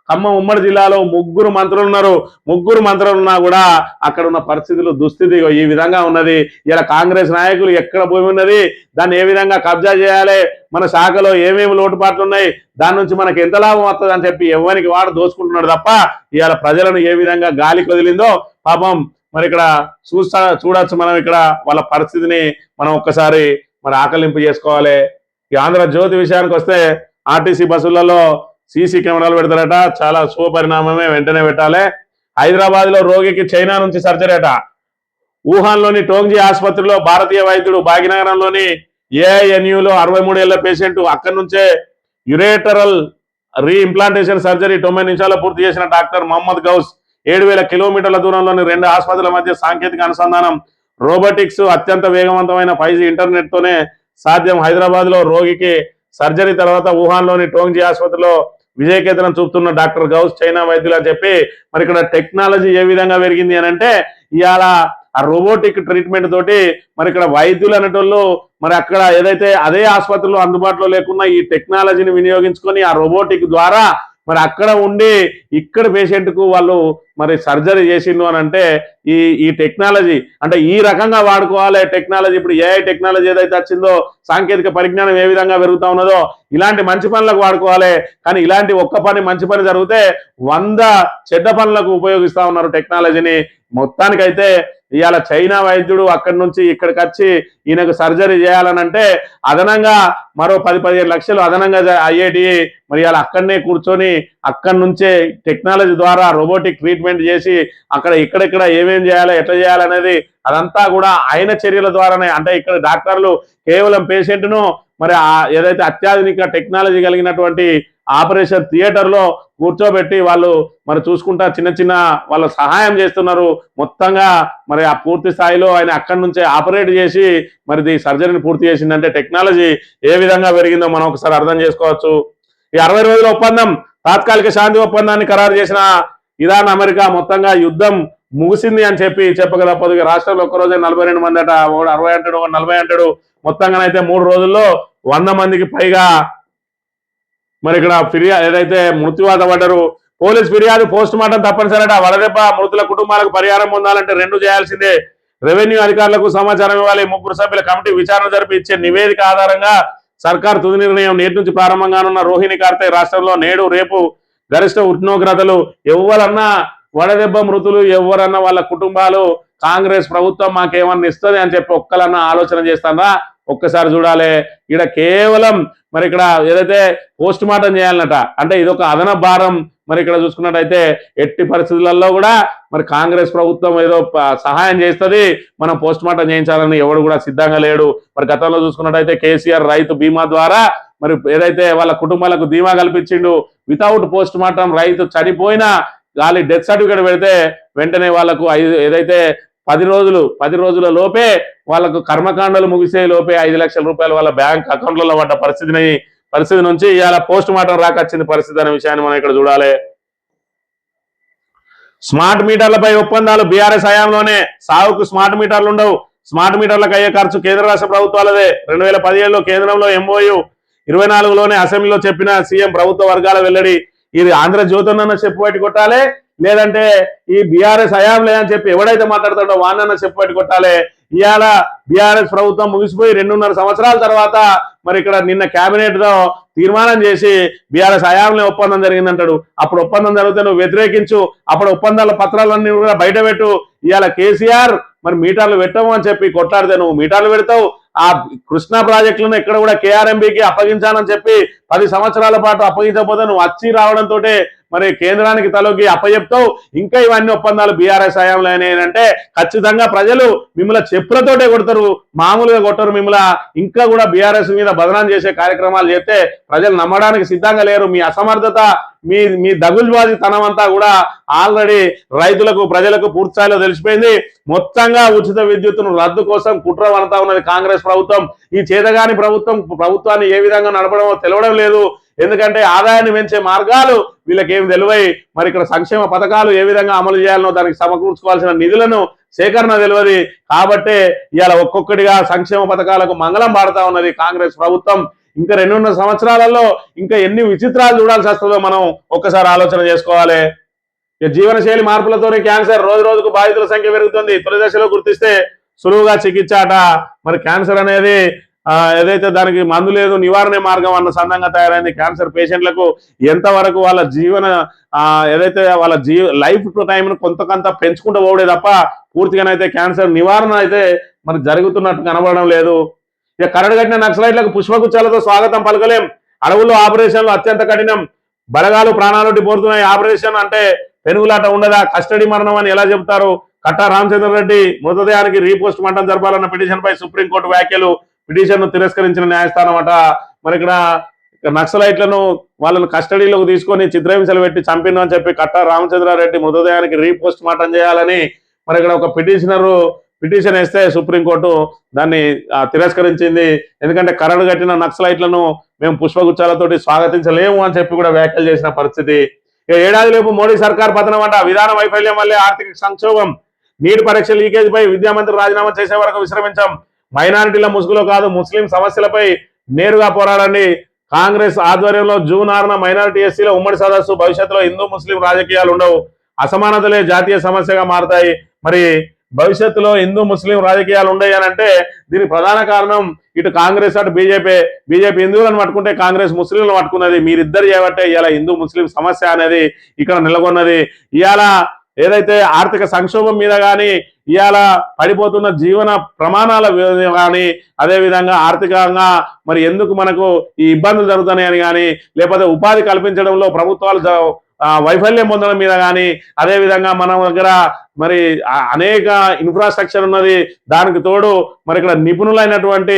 ఖమ్మం ఉమ్మడి జిల్లాలో ముగ్గురు మంత్రులు ఉన్నారు. ముగ్గురు మంత్రులు ఉన్నా కూడా అక్కడ ఉన్న పరిస్థితులు దుస్థితి ఈ విధంగా ఉన్నది. ఇలా కాంగ్రెస్ నాయకులు ఎక్కడ భూమి ఉన్నది, దాన్ని ఏ విధంగా కబ్జా చేయాలి, మన శాఖలో ఏమేమి లోటుపాట్లు ఉన్నాయి, దాని నుంచి మనకి ఎంత లాభం వస్తుంది అని చెప్పి ఎవరికి వాడు దోచుకుంటున్నాడు తప్ప ఇవాళ ప్రజలను ఏ విధంగా గాలికి వదిలిందో పాపం. మరి ఇక్కడ చూడొచ్చు మనం ఇక్కడ వాళ్ళ పరిస్థితిని మనం ఒక్కసారి మరి ఆకలింపు చేసుకోవాలి. ఈ ఆంధ్రజ్యోతి విషయానికి వస్తే ఆర్టీసీ బస్సులలో సీసీ కెమెరాలు పెడతారట. చాలా శుభపరిణామమే, వెంటనే పెట్టాలి. హైదరాబాద్ లో రోగికి చైనా నుంచి సర్జరీ అట. వుహాన్లోని టోంగ్జీ ఆసుపత్రిలో భారతీయ వైద్యుడు, భాగ్యనగరంలోని ఏఐఎన్యూలో 63 ఏళ్ల పేషెంట్, అక్కడి నుంచే యురేటరల్ రీఇంప్లాంటేషన్ సర్జరీ 90 నిమిషాల్లో పూర్తి చేసిన డాక్టర్ మహమ్మద్ గౌస్. 7000 కిలోమీటర్ల దూరంలోని 2 ఆసుపత్రుల మధ్య సాంకేతిక అనుసంధానం, రోబోటిక్స్, అత్యంత వేగవంతమైన 5G ఇంటర్నెట్ తోనే సాధ్యం. హైదరాబాద్ లో రోగికి సర్జరీ తర్వాత వుహాన్లోని టోంగ్జీ ఆసుపత్రిలో విజయకేతనం చూపుతున్న డాక్టర్ గౌస్ చైనా వైద్యులు అని చెప్పి మరి ఇక్కడ టెక్నాలజీ ఏ విధంగా పెరిగింది అని అంటే ఇవాళ ఆ రోబోటిక్ ట్రీట్మెంట్ తోటి మరి ఇక్కడ వైద్యులు అనేటోళ్ళు మరి అక్కడ ఏదైతే అదే ఆసుపత్రిలో అందుబాటులో లేకున్నా ఈ టెక్నాలజీని వినియోగించుకొని ఆ రోబోటిక్ ద్వారా మరి అక్కడ ఉండి ఇక్కడ పేషెంట్ కు వాళ్ళు మరి సర్జరీ చేసిండు అని అంటే ఈ టెక్నాలజీ అంటే ఈ రకంగా వాడుకోవాలి. టెక్నాలజీ ఇప్పుడు ఏఐ టెక్నాలజీ ఏదైతే వచ్చిందో, సాంకేతిక పరిజ్ఞానం ఏ విధంగా పెరుగుతా ఉన్నదో ఇలాంటి మంచి పనులకు వాడుకోవాలి. కానీ ఇలాంటి ఒక్క పని మంచి పని జరిగితే 100 చెడ్డ పనులకు ఉపయోగిస్తా ఉన్నారు టెక్నాలజీని. మొత్తానికైతే ఇవాళ చైనా వైద్యుడు అక్కడి నుంచి ఇక్కడికి వచ్చి ఈయనకు సర్జరీ చేయాలనంటే అదనంగా మరో 10-15 లక్షలు అదనంగా అయ్యేటి. మరి ఇవాళ అక్కడనే కూర్చొని అక్కడి నుంచే టెక్నాలజీ ద్వారా రోబోటిక్ ట్రీట్మెంట్ చేసి అక్కడ ఇక్కడెక్కడ ఏమేం చేయాలి, ఎట్లా చేయాలనేది అదంతా కూడా ఆయన చర్యల ద్వారానే. అంటే ఇక్కడ డాక్టర్లు కేవలం పేషెంట్ను మరి ఏదైతే అత్యాధునిక టెక్నాలజీ కలిగినటువంటి ఆపరేషన్ థియేటర్ లో కూర్చోబెట్టి వాళ్ళు మరి చూసుకుంటా చిన్న చిన్న వాళ్ళు సహాయం చేస్తున్నారు. మొత్తంగా మరి ఆ పూర్తి స్థాయిలో ఆయన అక్కడి నుంచే ఆపరేట్ చేసి మరి సర్జరీని పూర్తి చేసిందంటే టెక్నాలజీ ఏ విధంగా పెరిగిందో మనం ఒకసారి అర్థం చేసుకోవచ్చు. ఈ 60 రోజుల ఒప్పందం, తాత్కాలిక శాంతి ఒప్పందాన్ని ఖరారు చేసిన ఇరాన్ అమెరికా మొత్తంగా యుద్ధం ముగిసింది అని చెప్పక తప్పదు. రాష్ట్రంలో ఒక్కరోజే 42 మంది అట, 60 అంటాడు, 40 అంటాడు. మొత్తంగానైతే 3 రోజుల్లో 100 మందికి పైగా మరి ఇక్కడ ఫిర్యాదు ఏదైతే మృత్యువాత పడ్డారు. పోలీస్ ఫిర్యాదు పోస్ట్ మార్టం తప్పనిసరట. వడదెబ్బ మృతుల కుటుంబాలకు పరిహారం పొందాలంటే 2 చేయాల్సిందే. రెవెన్యూ అధికారులకు సమాచారం ఇవ్వాలి. 3 సభ్యుల కమిటీ విచారణ జరిపి ఇచ్చే నివేదిక ఆధారంగా సర్కార్ తుది నిర్ణయం. నేటి నుంచి ప్రారంభంగానున్న రోహిణి కార్తె రాష్ట్రంలో నేడు రేపు గరిష్ట ఉష్ణోగ్రతలు. ఎవరన్నా వడదెబ్బ మృతులు, ఎవరన్నా వాళ్ళ కుటుంబాలు కాంగ్రెస్ ప్రభుత్వం మాకేమన్నా ఇస్తుంది అని చెప్పి ఒక్కలన్నా ఆలోచన చేస్తారా? ఒక్కసారి చూడాలి. ఇక్కడ కేవలం మరి ఇక్కడ ఏదైతే పోస్ట్ మార్టం చేయాలన్నట అంటే ఇదొక అదన భారం. మరి ఇక్కడ చూసుకున్నట్టయితే ఎట్టి పరిస్థితులలో కూడా మరి కాంగ్రెస్ ప్రభుత్వం ఏదో సహాయం చేస్తుంది, మనం పోస్ట్ మార్టం చేయించాలని ఎవడు కూడా సిద్ధంగా లేడు. మరి గతంలో చూసుకున్నట్టయితే కేసీఆర్ రైతు బీమా ద్వారా మరి ఏదైతే వాళ్ళ కుటుంబాలకు బీమా కల్పించిండు. వితౌట్ పోస్ట్ మార్టం రైతు చనిపోయినా గాలి డెత్ సర్టిఫికేట్ పెడితే వెంటనే వాళ్ళకు ఏదైతే 10 రోజుల లోపే వాళ్ళకు కర్మకాండలు ముగిసే లోపే 5 లక్షల రూపాయలు వాళ్ళ బ్యాంక్ అకౌంట్లలో పడ్డ పరిస్థితి నుంచి ఇవాళ పోస్ట్ మార్టం రాకొచ్చింది పరిస్థితి అనే విషయాన్ని మనం ఇక్కడ చూడాలి. స్మార్ట్ మీటర్లపై ఒప్పందాలు బీఆర్ఎస్ హయాంలోనే. సాగుకు స్మార్ట్ మీటర్లు ఉండవు. స్మార్ట్ మీటర్లకు అయ్యే ఖర్చు కేంద్ర రాష్ట్ర ప్రభుత్వాలదే. 2017లో కేంద్రంలో MOU, 24లోనే అసెంబ్లీలో చెప్పిన సీఎం ప్రభుత్వ వర్గాల వెల్లడి. ఇది ఆంధ్రజ్యోతినన్న చెప్పుబట్టి కొట్టాలి, లేదంటే ఈ బీఆర్ఎస్ హయాం లేదని చెప్పి ఎవడైతే మాట్లాడుతాడో వానన్న చెప్పుబట్టి కొట్టాలి. ఇవాళ బీఆర్ఎస్ ప్రభుత్వం ముగిసిపోయి 2.5 సంవత్సరాల తర్వాత మరి ఇక్కడ నిన్న కేబినెట్ లో తీర్మానం చేసి బీఆర్ఎస్ హయాంలో ఒప్పందం జరిగిందంటాడు. అప్పుడు ఒప్పందం జరిగితే నువ్వు వ్యతిరేకించు, అప్పుడు ఒప్పందాల పత్రాలన్నీ కూడా బయట పెట్టు. ఇవాళ కేసీఆర్ మరి మీటర్లు పెట్టము అని చెప్పి కొట్లాడితే నువ్వు మీటర్లు పెడతావు. ఆ కృష్ణా ప్రాజెక్టులను ఎక్కడ కూడా KRMBకి అప్పగించాలని చెప్పి 10 సంవత్సరాల పాటు అప్పగించకపోతే నువ్వు వచ్చి రావడంతో మరి కేంద్రానికి తలొగ్గి అప్పచెప్తావు. ఇంకా ఇవన్నీ ఒప్పందాలు బీఆర్ఎస్ హయాంలో అంటే ఖచ్చితంగా ప్రజలు మిమ్మల్ని చెప్పులతోటే కొడతారు, మామూలుగా కొట్టరు. మిమ్మల్ని ఇంకా కూడా బీఆర్ఎస్ మీద బదనాం చేసే కార్యక్రమాలు చేస్తే ప్రజలు నమ్మడానికి సిద్ధంగా లేరు. మీ అసమర్థత, మీ దగుల్బాజీ తనం అంతా కూడా ఆల్రెడీ రైతులకు, ప్రజలకు పూర్తిస్థాయిలో తెలిసిపోయింది. మొత్తంగా ఉచిత విద్యుత్తును రద్దు కోసం కుట్ర పడతా ఉన్నది కాంగ్రెస్ ప్రభుత్వం. ఈ చేతగాని ప్రభుత్వాన్ని ఏ విధంగా నడపడమో తెలవడం లేదు. ఎందుకంటే ఆదాయాన్ని పెంచే మార్గాలు వీళ్ళకి ఏమి తెలివై, మరి ఇక్కడ సంక్షేమ పథకాలు ఏ విధంగా అమలు చేయాలనో దానికి సమకూర్చుకోవాల్సిన నిధులను సేకరణ తెలియదు. కాబట్టే ఇవాళ ఒక్కొక్కటిగా సంక్షేమ పథకాలకు మంగళం పాడుతా ఉన్నది కాంగ్రెస్ ప్రభుత్వం. ఇంకా 2.5 సంవత్సరాలలో ఇంకా ఎన్ని విచిత్రాలు చూడాల్సి వస్తుందో మనం ఒక్కసారి ఆలోచన చేసుకోవాలి. జీవనశైలి మార్పులతోనే క్యాన్సర్ రోజు రోజుకు బాధితుల సంఖ్య పెరుగుతుంది. తొలి దశలో గుర్తిస్తే సులువుగా చికిత్స అట. మరి క్యాన్సర్ అనేది ఏదైతే దానికి మందు లేదు, నివారణ మార్గం అన్న సందంగా తయారైంది. క్యాన్సర్ పేషెంట్లకు ఎంతవరకు వాళ్ళ జీవన ఏదైతే వాళ్ళ లైఫ్ టైంను కొంత పెంచుకుంటూ పోవడే తప్ప పూర్తిగానైతే క్యాన్సర్ నివారణ అయితే మరి జరుగుతున్నట్టు కనబడడం లేదు. ఇక కరడుగట్టిన నక్సలైట్లకు పుష్పగుచ్చాలతో స్వాగతం పలకలేం. అడవుల్లో ఆపరేషన్లు అత్యంత కఠినం. బలగాలు ప్రాణాలొడ్డి పోరుతున్నాయి. ఆపరేషన్ అంటే పెనుగులాట ఉండదా? కస్టడీ మరణం అని ఎలా చెబుతారు? కట్టా రామచంద్రారెడ్డి మృతదేహానికి రీపోస్ట్ మార్టం జరపాలన్న పిటిషన్ పై సుప్రీంకోర్టు వ్యాఖ్యలు. పిటిషన్ ను తిరస్కరించిన న్యాయస్థానం అట. మరి ఇక్కడ నక్సలైట్లను వాళ్ళను కస్టడీలోకి తీసుకొని చిత్రహింసలు పెట్టి చంపిన అని చెప్పి కట్టా రామచంద్రారెడ్డి మృతదేహానికి రీపోస్ట్ మార్టం చేయాలని మరి ఇక్కడ ఒక పిటిషన్ వేస్తే సుప్రీంకోర్టు దాన్ని తిరస్కరించింది. ఎందుకంటే కరడు కట్టిన నక్సలైట్లను మేము పుష్పగుచ్చాలతోటి స్వాగతించలేము అని చెప్పి కూడా వ్యాఖ్యలు చేసిన పరిస్థితి. ఏడాదిలోపు మోడీ సర్కార్ పతనం అంట. విధాన వైఫల్యం వల్లే ఆర్థిక సంక్షోభం. నీట్ పరీక్ష లీకేజీపై విద్యామంత్రి రాజీనామా చేసే వరకు విశ్రమించాం. మైనారిటీల ముసుగులో కాదు, ముస్లిం సమస్యలపై నేరుగా పోరాడండి. కాంగ్రెస్ ఆధ్వర్యంలో జూన్ 6న మైనారిటీ ఎస్సీల ఉమ్మడి సదస్సు. భవిష్యత్తులో హిందూ ముస్లిం రాజకీయాలు ఉండవు, అసమానతలే జాతీయ సమస్యగా మారతాయి. మరి భవిష్యత్తులో హిందూ ముస్లిం రాజకీయాలు ఉండయి అని అంటే దీనికి ప్రధాన కారణం ఇటు కాంగ్రెస్ అటు బీజేపీ హిందువులను పట్టుకుంటే కాంగ్రెస్ ముస్లింలను పట్టుకున్నది. మీరిద్దరు చేయబట్టే ఇవాళ హిందూ ముస్లిం సమస్య అనేది ఇక్కడ నెలకొన్నది. ఇవాళ ఏదైతే ఆర్థిక సంక్షోభం మీద కానీ, ఇవాళ పడిపోతున్న జీవన ప్రమాణాల కానీ, అదేవిధంగా ఆర్థికంగా మరి ఎందుకు మనకు ఈ ఇబ్బందులు జరుగుతున్నాయని కానీ, లేకపోతే ఉపాధి కల్పించడంలో ప్రభుత్వాలు వైఫల్యం పొందడం మీద కానీ, అదేవిధంగా మన దగ్గర మరి అనేక ఇన్ఫ్రాస్ట్రక్చర్ ఉన్నది. దానికి తోడు మరి ఇక్కడ నిపుణులైనటువంటి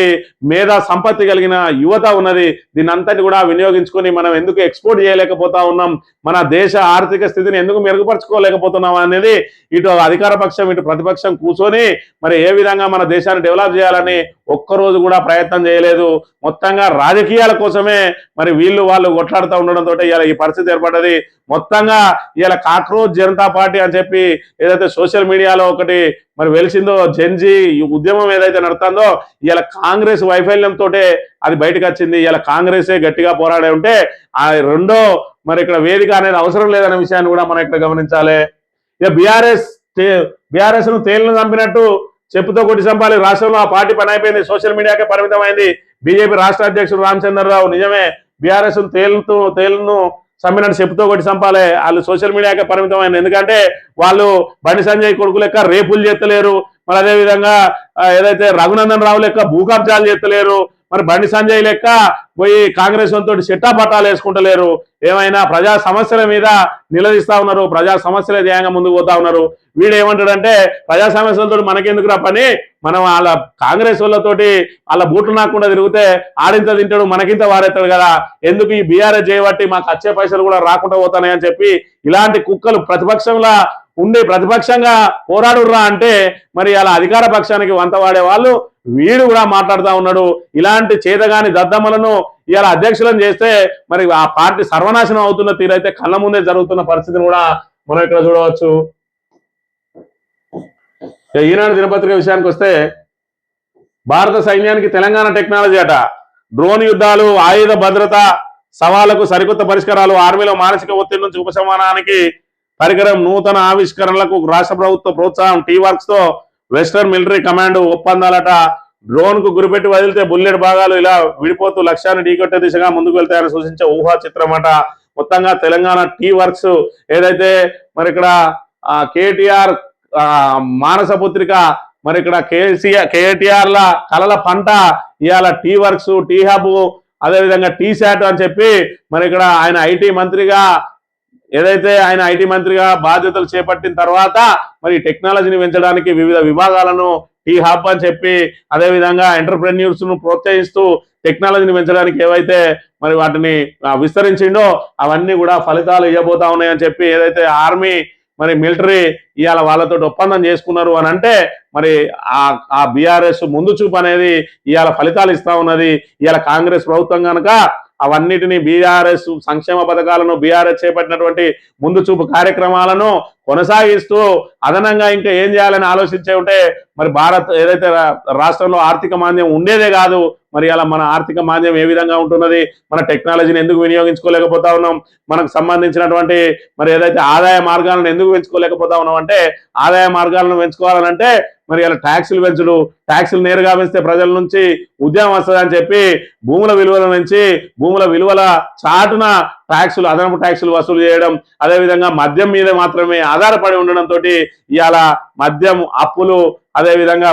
మేధా సంపత్తి కలిగిన యువత ఉన్నది. దీని అంతటి కూడా వినియోగించుకొని మనం ఎందుకు ఎక్స్పోర్ట్ చేయలేకపోతా ఉన్నాం, మన దేశ ఆర్థిక స్థితిని ఎందుకు మెరుగుపరచుకోలేకపోతున్నాం అనేది ఇటు అధికార పక్షం ఇటు ప్రతిపక్షం కూర్చొని మరి ఏ విధంగా మన దేశాన్ని డెవలప్ చేయాలని ఒక్కరోజు కూడా ప్రయత్నం చేయలేదు. మొత్తంగా రాజకీయాల కోసమే మరి వాళ్ళు కొట్లాడుతూ ఉండడంతో ఇలా ఈ పరిస్థితి ఏర్పడ్డది. మొత్తంగా ఇలా కాక్రోచ్ జనతా పార్టీ అని చెప్పి ఏదైతే సోషల్ మీడియాలో ఒకటి మరి వెలిసిందో, జెన్జీ ఉద్యమం ఏదైతే నడుతుందో, ఇలా కాంగ్రెస్ వైఫల్యంతో అది బయటకు వచ్చింది. ఇలా కాంగ్రెసే గట్టిగా పోరాడే ఉంటే ఆ రెండో మరి ఇక్కడ వేదిక అనేది అవసరం లేదనే విషయాన్ని కూడా మనం ఇక్కడ గమనించాలి. ఇక బీఆర్ఎస్ ను తేలిన చంపినట్టు చెప్పుతో కొట్టి చంపాలి. రాష్ట్రంలో ఆ పార్టీ పని అయిపోయింది, సోషల్ మీడియాకే పరిమితమైంది. బీజేపీ రాష్ట్ర అధ్యక్షుడు రామచంద్రరావు నిజమే బీఆర్ఎస్ తేలును చంపినట్టు చెప్పుతో కొట్టి చంపాలి. వాళ్ళు సోషల్ మీడియాకే పరిమితమైంది. ఎందుకంటే వాళ్ళు బండి సంజయ్ కొడుకు లెక్క రేపులు చేస్తలేరు, మరి అదేవిధంగా ఏదైతే రఘునందన్ రావు లెక్క భూకబ్జాలు చేస్తలేరు, మరి బండి సంజయ్ లెక్క పోయి కాంగ్రెస్ వంతో చెట్టా పట్టాలు వేసుకుంటలేరు. ఏమైనా ప్రజా సమస్యల మీద నిలదీస్తా ఉన్నారు, ప్రజా సమస్యల ధ్యేయంగా ముందుకు పోతా ఉన్నారు. వీడు ఏమంటాడంటే ప్రజా సమస్యలతో మనకెందుకు రా పని, మనం వాళ్ళ కాంగ్రెస్ వాళ్ళతోటి వాళ్ళ బూట్లు నాకుండా తిరిగితే ఆడింత తింటాడు, మనకింత వారెత్తాడు కదా, ఎందుకు ఈ బీఆర్ఎస్ చేయబట్టి మాకు వచ్చే పైసలు కూడా రాకుండా పోతాయని చెప్పి ఇలాంటి కుక్కలు ప్రతిపక్షంలో ఉండి ప్రతిపక్షంగా పోరాడుర్రా అంటే మరి అలా అధికార పక్షానికి వంత వాడే వాళ్ళు వీడు కూడా మాట్లాడుతూ ఉన్నాడు. ఇలాంటి చేతగాని దద్దమ్మలను ఇలా అధ్యక్షులను చేస్తే మరి ఆ పార్టీ సర్వనాశనం అవుతున్న తీరైతే కళ్ళ ముందే జరుగుతున్న పరిస్థితిని కూడా మనం ఇక్కడ చూడవచ్చు. ఈనాడు దినపత్రిక విషయానికి వస్తే భారత సైన్యానికి తెలంగాణ టెక్నాలజీ అట. డ్రోన్ యుద్ధాలు, ఆయుధ భద్రత సవాళ్లకు సరికొత్త పరిష్కారాలు, ఆర్మీలో మానసిక ఒత్తిడి నుంచి ఉపశమనానికి పరికరం, నూతన ఆవిష్కరణలకు రాష్ట్ర ప్రభుత్వ ప్రోత్సాహం, టీ వర్క్స్ తో వెస్టర్న్ మిలిటరీ కమాండ్ ఒప్పందాలట. డ్రోన్ కు గురిపెట్టి వదిలితే బుల్లెట్ భాగాలు ఇలా విడిపోతూ లక్ష్యాన్ని ఢీకొట్టే దిశగా ముందుకు వెళ్తాయని సూచించే ఊహా చిత్రం అట. మొత్తంగా తెలంగాణ టీ వర్క్స్ ఏదైతే మరి ఇక్కడ కేటీఆర్ మానస పుత్రిక, మరి ఇక్కడ కేటీఆర్ల కలల పంట ఇవాళ టీ వర్క్స్, టీ హబ్, అదేవిధంగా టీ శాట్ అని చెప్పి మరి ఇక్కడ ఆయన ఐటీ మంత్రిగా ఏదైతే ఆయన ఐటీ మంత్రిగా బాధ్యతలు చేపట్టిన తర్వాత మరి టెక్నాలజీని పెంచడానికి వివిధ విభాగాలను టీ హబ్ అని చెప్పి అదేవిధంగా ఎంటర్ప్రెన్యూర్స్ ను ప్రోత్సహిస్తూ టెక్నాలజీని పెంచడానికి ఏవైతే మరి వాటిని విస్తరించిండో అవన్నీ కూడా ఫలితాలు ఇవ్వబోతా ఉన్నాయని చెప్పి ఏదైతే ఆర్మీ మరి మిలిటరీ ఇవాళ వాళ్ళతో ఒప్పందం చేసుకున్నారు అని అంటే మరి ఆ బీఆర్ఎస్ ముందు చూపు అనేది ఇవాళ ఫలితాలు ఇస్తా ఉన్నది. ఇవాళ కాంగ్రెస్ ప్రభుత్వం కనుక అవన్నిటినీ బీఆర్ఎస్ సంక్షేమ పథకాలను బీఆర్ఎస్ చేపట్టినటువంటి ముందు చూపు కార్యక్రమాలను కొనసాగిస్తూ అదనంగా ఇంకా ఏం చేయాలని ఆలోచించే ఉంటే మరి భారత్ ఏదైతే రాష్ట్రంలో ఆర్థిక మాంద్యం ఉండేదే కాదు. మరి అలా మన ఆర్థిక మాంద్యం ఏ విధంగా ఉంటున్నది, మన టెక్నాలజీని ఎందుకు వినియోగించుకోలేకపోతా ఉన్నాం, మనకు సంబంధించినటువంటి మరి ఏదైతే ఆదాయ మార్గాలను ఎందుకు పెంచుకోలేకపోతా ఉన్నాం అంటే ఆదాయ మార్గాలను పెంచుకోవాలంటే మరి అలా ట్యాక్సులు పెంచుడు, ట్యాక్సులు నేరుగా పెంచితే ప్రజల నుంచి ఉద్యమం వస్తుందని చెప్పి భూముల విలువల నుంచి భూముల విలువల చాటున ట్యాక్సులు అదనపు ట్యాక్సులు వసూలు చేయడం, అదేవిధంగా మద్యం మీద మాత్రమే ఆధారపడి ఉండడంతో ఇవాళ మద్యం అప్పులు అదేవిధంగా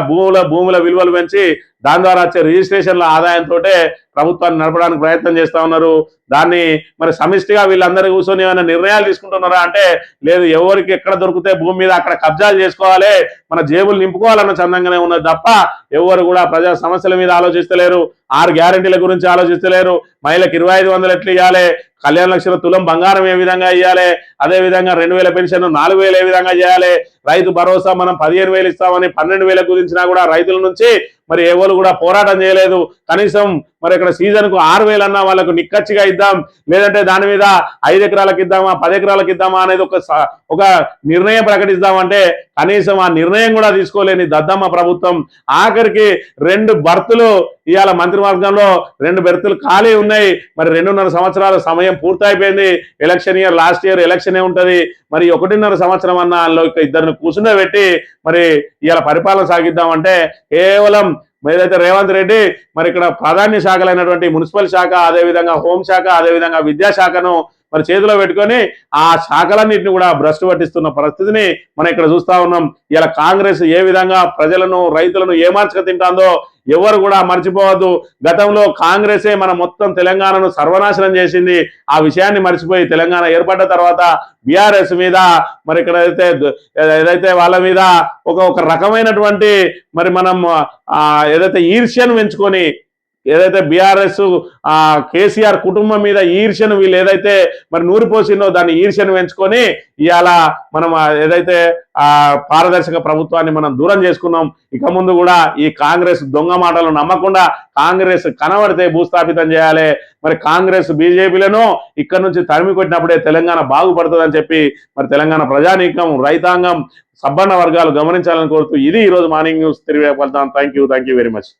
భూముల విలువలు పెంచి దాని ద్వారా వచ్చే రిజిస్ట్రేషన్ల ఆదాయంతో ప్రభుత్వాన్ని నడపడానికి ప్రయత్నం చేస్తా ఉన్నారు. దాన్ని మరి సమిష్టిగా వీళ్ళందరూ కూర్చొని ఏమైనా నిర్ణయాలు తీసుకుంటున్నారా అంటే లేదు, ఎవరికి ఎక్కడ దొరికితే భూమి మీద అక్కడ కబ్జాలు చేసుకోవాలి, మన జేబులు నింపుకోవాలన్న చందంగానే ఉన్నది తప్ప ఎవరు కూడా ప్రజా సమస్యల మీద ఆలోచిస్తలేరు. 6 గ్యారెంటీల గురించి ఆలోచిస్తలేరు. మహిళలకు 2500 ఎట్లు ఇవ్వాలి, కళ్యాణ లక్షల తులం బంగారం ఏ విధంగా ఇవ్వాలి, అదేవిధంగా 2000 పెన్షన్ 4000 ఏ విధంగా చేయాలి, రైతు భరోసా మనం 15,000 ఇస్తామని 12,000 కుదించినా కూడా రైతుల నుంచి మరి ఎవరు కూడా పోరాటం చేయలేదు. కనీసం మరి ఇక్కడ సీజన్ కు 6,000 అన్నా వాళ్ళకు నిక్కచ్చిగా ఇద్దాం, లేదంటే దాని మీద 5 ఎకరాలకు ఇద్దామా 10 ఎకరాలకు ఇద్దామా అనేది ఒక నిర్ణయం ప్రకటిద్దామంటే కనీసం ఆ నిర్ణయం కూడా తీసుకోలేని దద్దమ్మ ప్రభుత్వం. ఆఖరికి 2 బర్తులు ఇవాళ మంత్రివర్గంలో 2 బెర్తులు ఖాళీ ఉన్నాయి. మరి 2.5 సంవత్సరాల సమయం పూర్తయిపోయింది. ఎలక్షన్ ఇయర్, లాస్ట్ ఇయర్ ఎలక్షనే ఉంటది. మరి 1.5 సంవత్సరం అన్న ఇద్దరిని కూర్చుండబెట్టి మరి ఇవాళ పరిపాలన సాగిద్దామంటే కేవలం ఏదైతే రేవంత్ రెడ్డి మరి ఇక్కడ ప్రాధాన్య శాఖలైనటువంటి మున్సిపల్ శాఖ, అదేవిధంగా హోంశాఖ, అదేవిధంగా విద్యాశాఖను మరి చేతిలో పెట్టుకొని ఆ శాఖలన్నింటినీ కూడా భ్రష్టు పట్టిస్తున్న పరిస్థితిని మనం ఇక్కడ చూస్తా ఉన్నాం. ఇలా కాంగ్రెస్ ఏ విధంగా ప్రజలను రైతులను ఏమార్చక తింటాందో ఎవరు కూడా మర్చిపోవద్దు. గతంలో కాంగ్రెసే మన మొత్తం తెలంగాణను సర్వనాశనం చేసింది. ఆ విషయాన్ని మర్చిపోయి తెలంగాణ ఏర్పడ్డ తర్వాత బీఆర్ఎస్ మీద మరి ఇక్కడ ఏదైతే వాళ్ళ మీద ఒక రకమైనటువంటి మరి మనం ఏదైతే ఈర్ష్యను పెంచుకొని ఏదైతే బీఆర్ఎస్ కేసీఆర్ కుటుంబం మీద ఈర్ష్యను వీళ్ళు ఏదైతే మరి నూరిపోసిందో దాన్ని ఈర్ష్యను పెంచుకొని ఇవాళ మనం ఏదైతే పారదర్శక ప్రభుత్వాన్ని మనం దూరం చేసుకున్నాం. ఇక ముందు కూడా ఈ కాంగ్రెస్ దొంగ మాటలు నమ్మకుండా కాంగ్రెస్ కనబడితే భూస్థాపితం చేయాలి. మరి కాంగ్రెస్ బీజేపీలను ఇక్కడ నుంచి తరిమి కొట్టినప్పుడే తెలంగాణ బాగుపడుతుందని చెప్పి మరి తెలంగాణ ప్రజానీకం, రైతాంగం, సబ్బన్న వర్గాలు గమనించాలని కోరుతూ ఇది ఈరోజు మార్నింగ్ న్యూస్ తిరిగి వెళ్తాం. Thank you very much.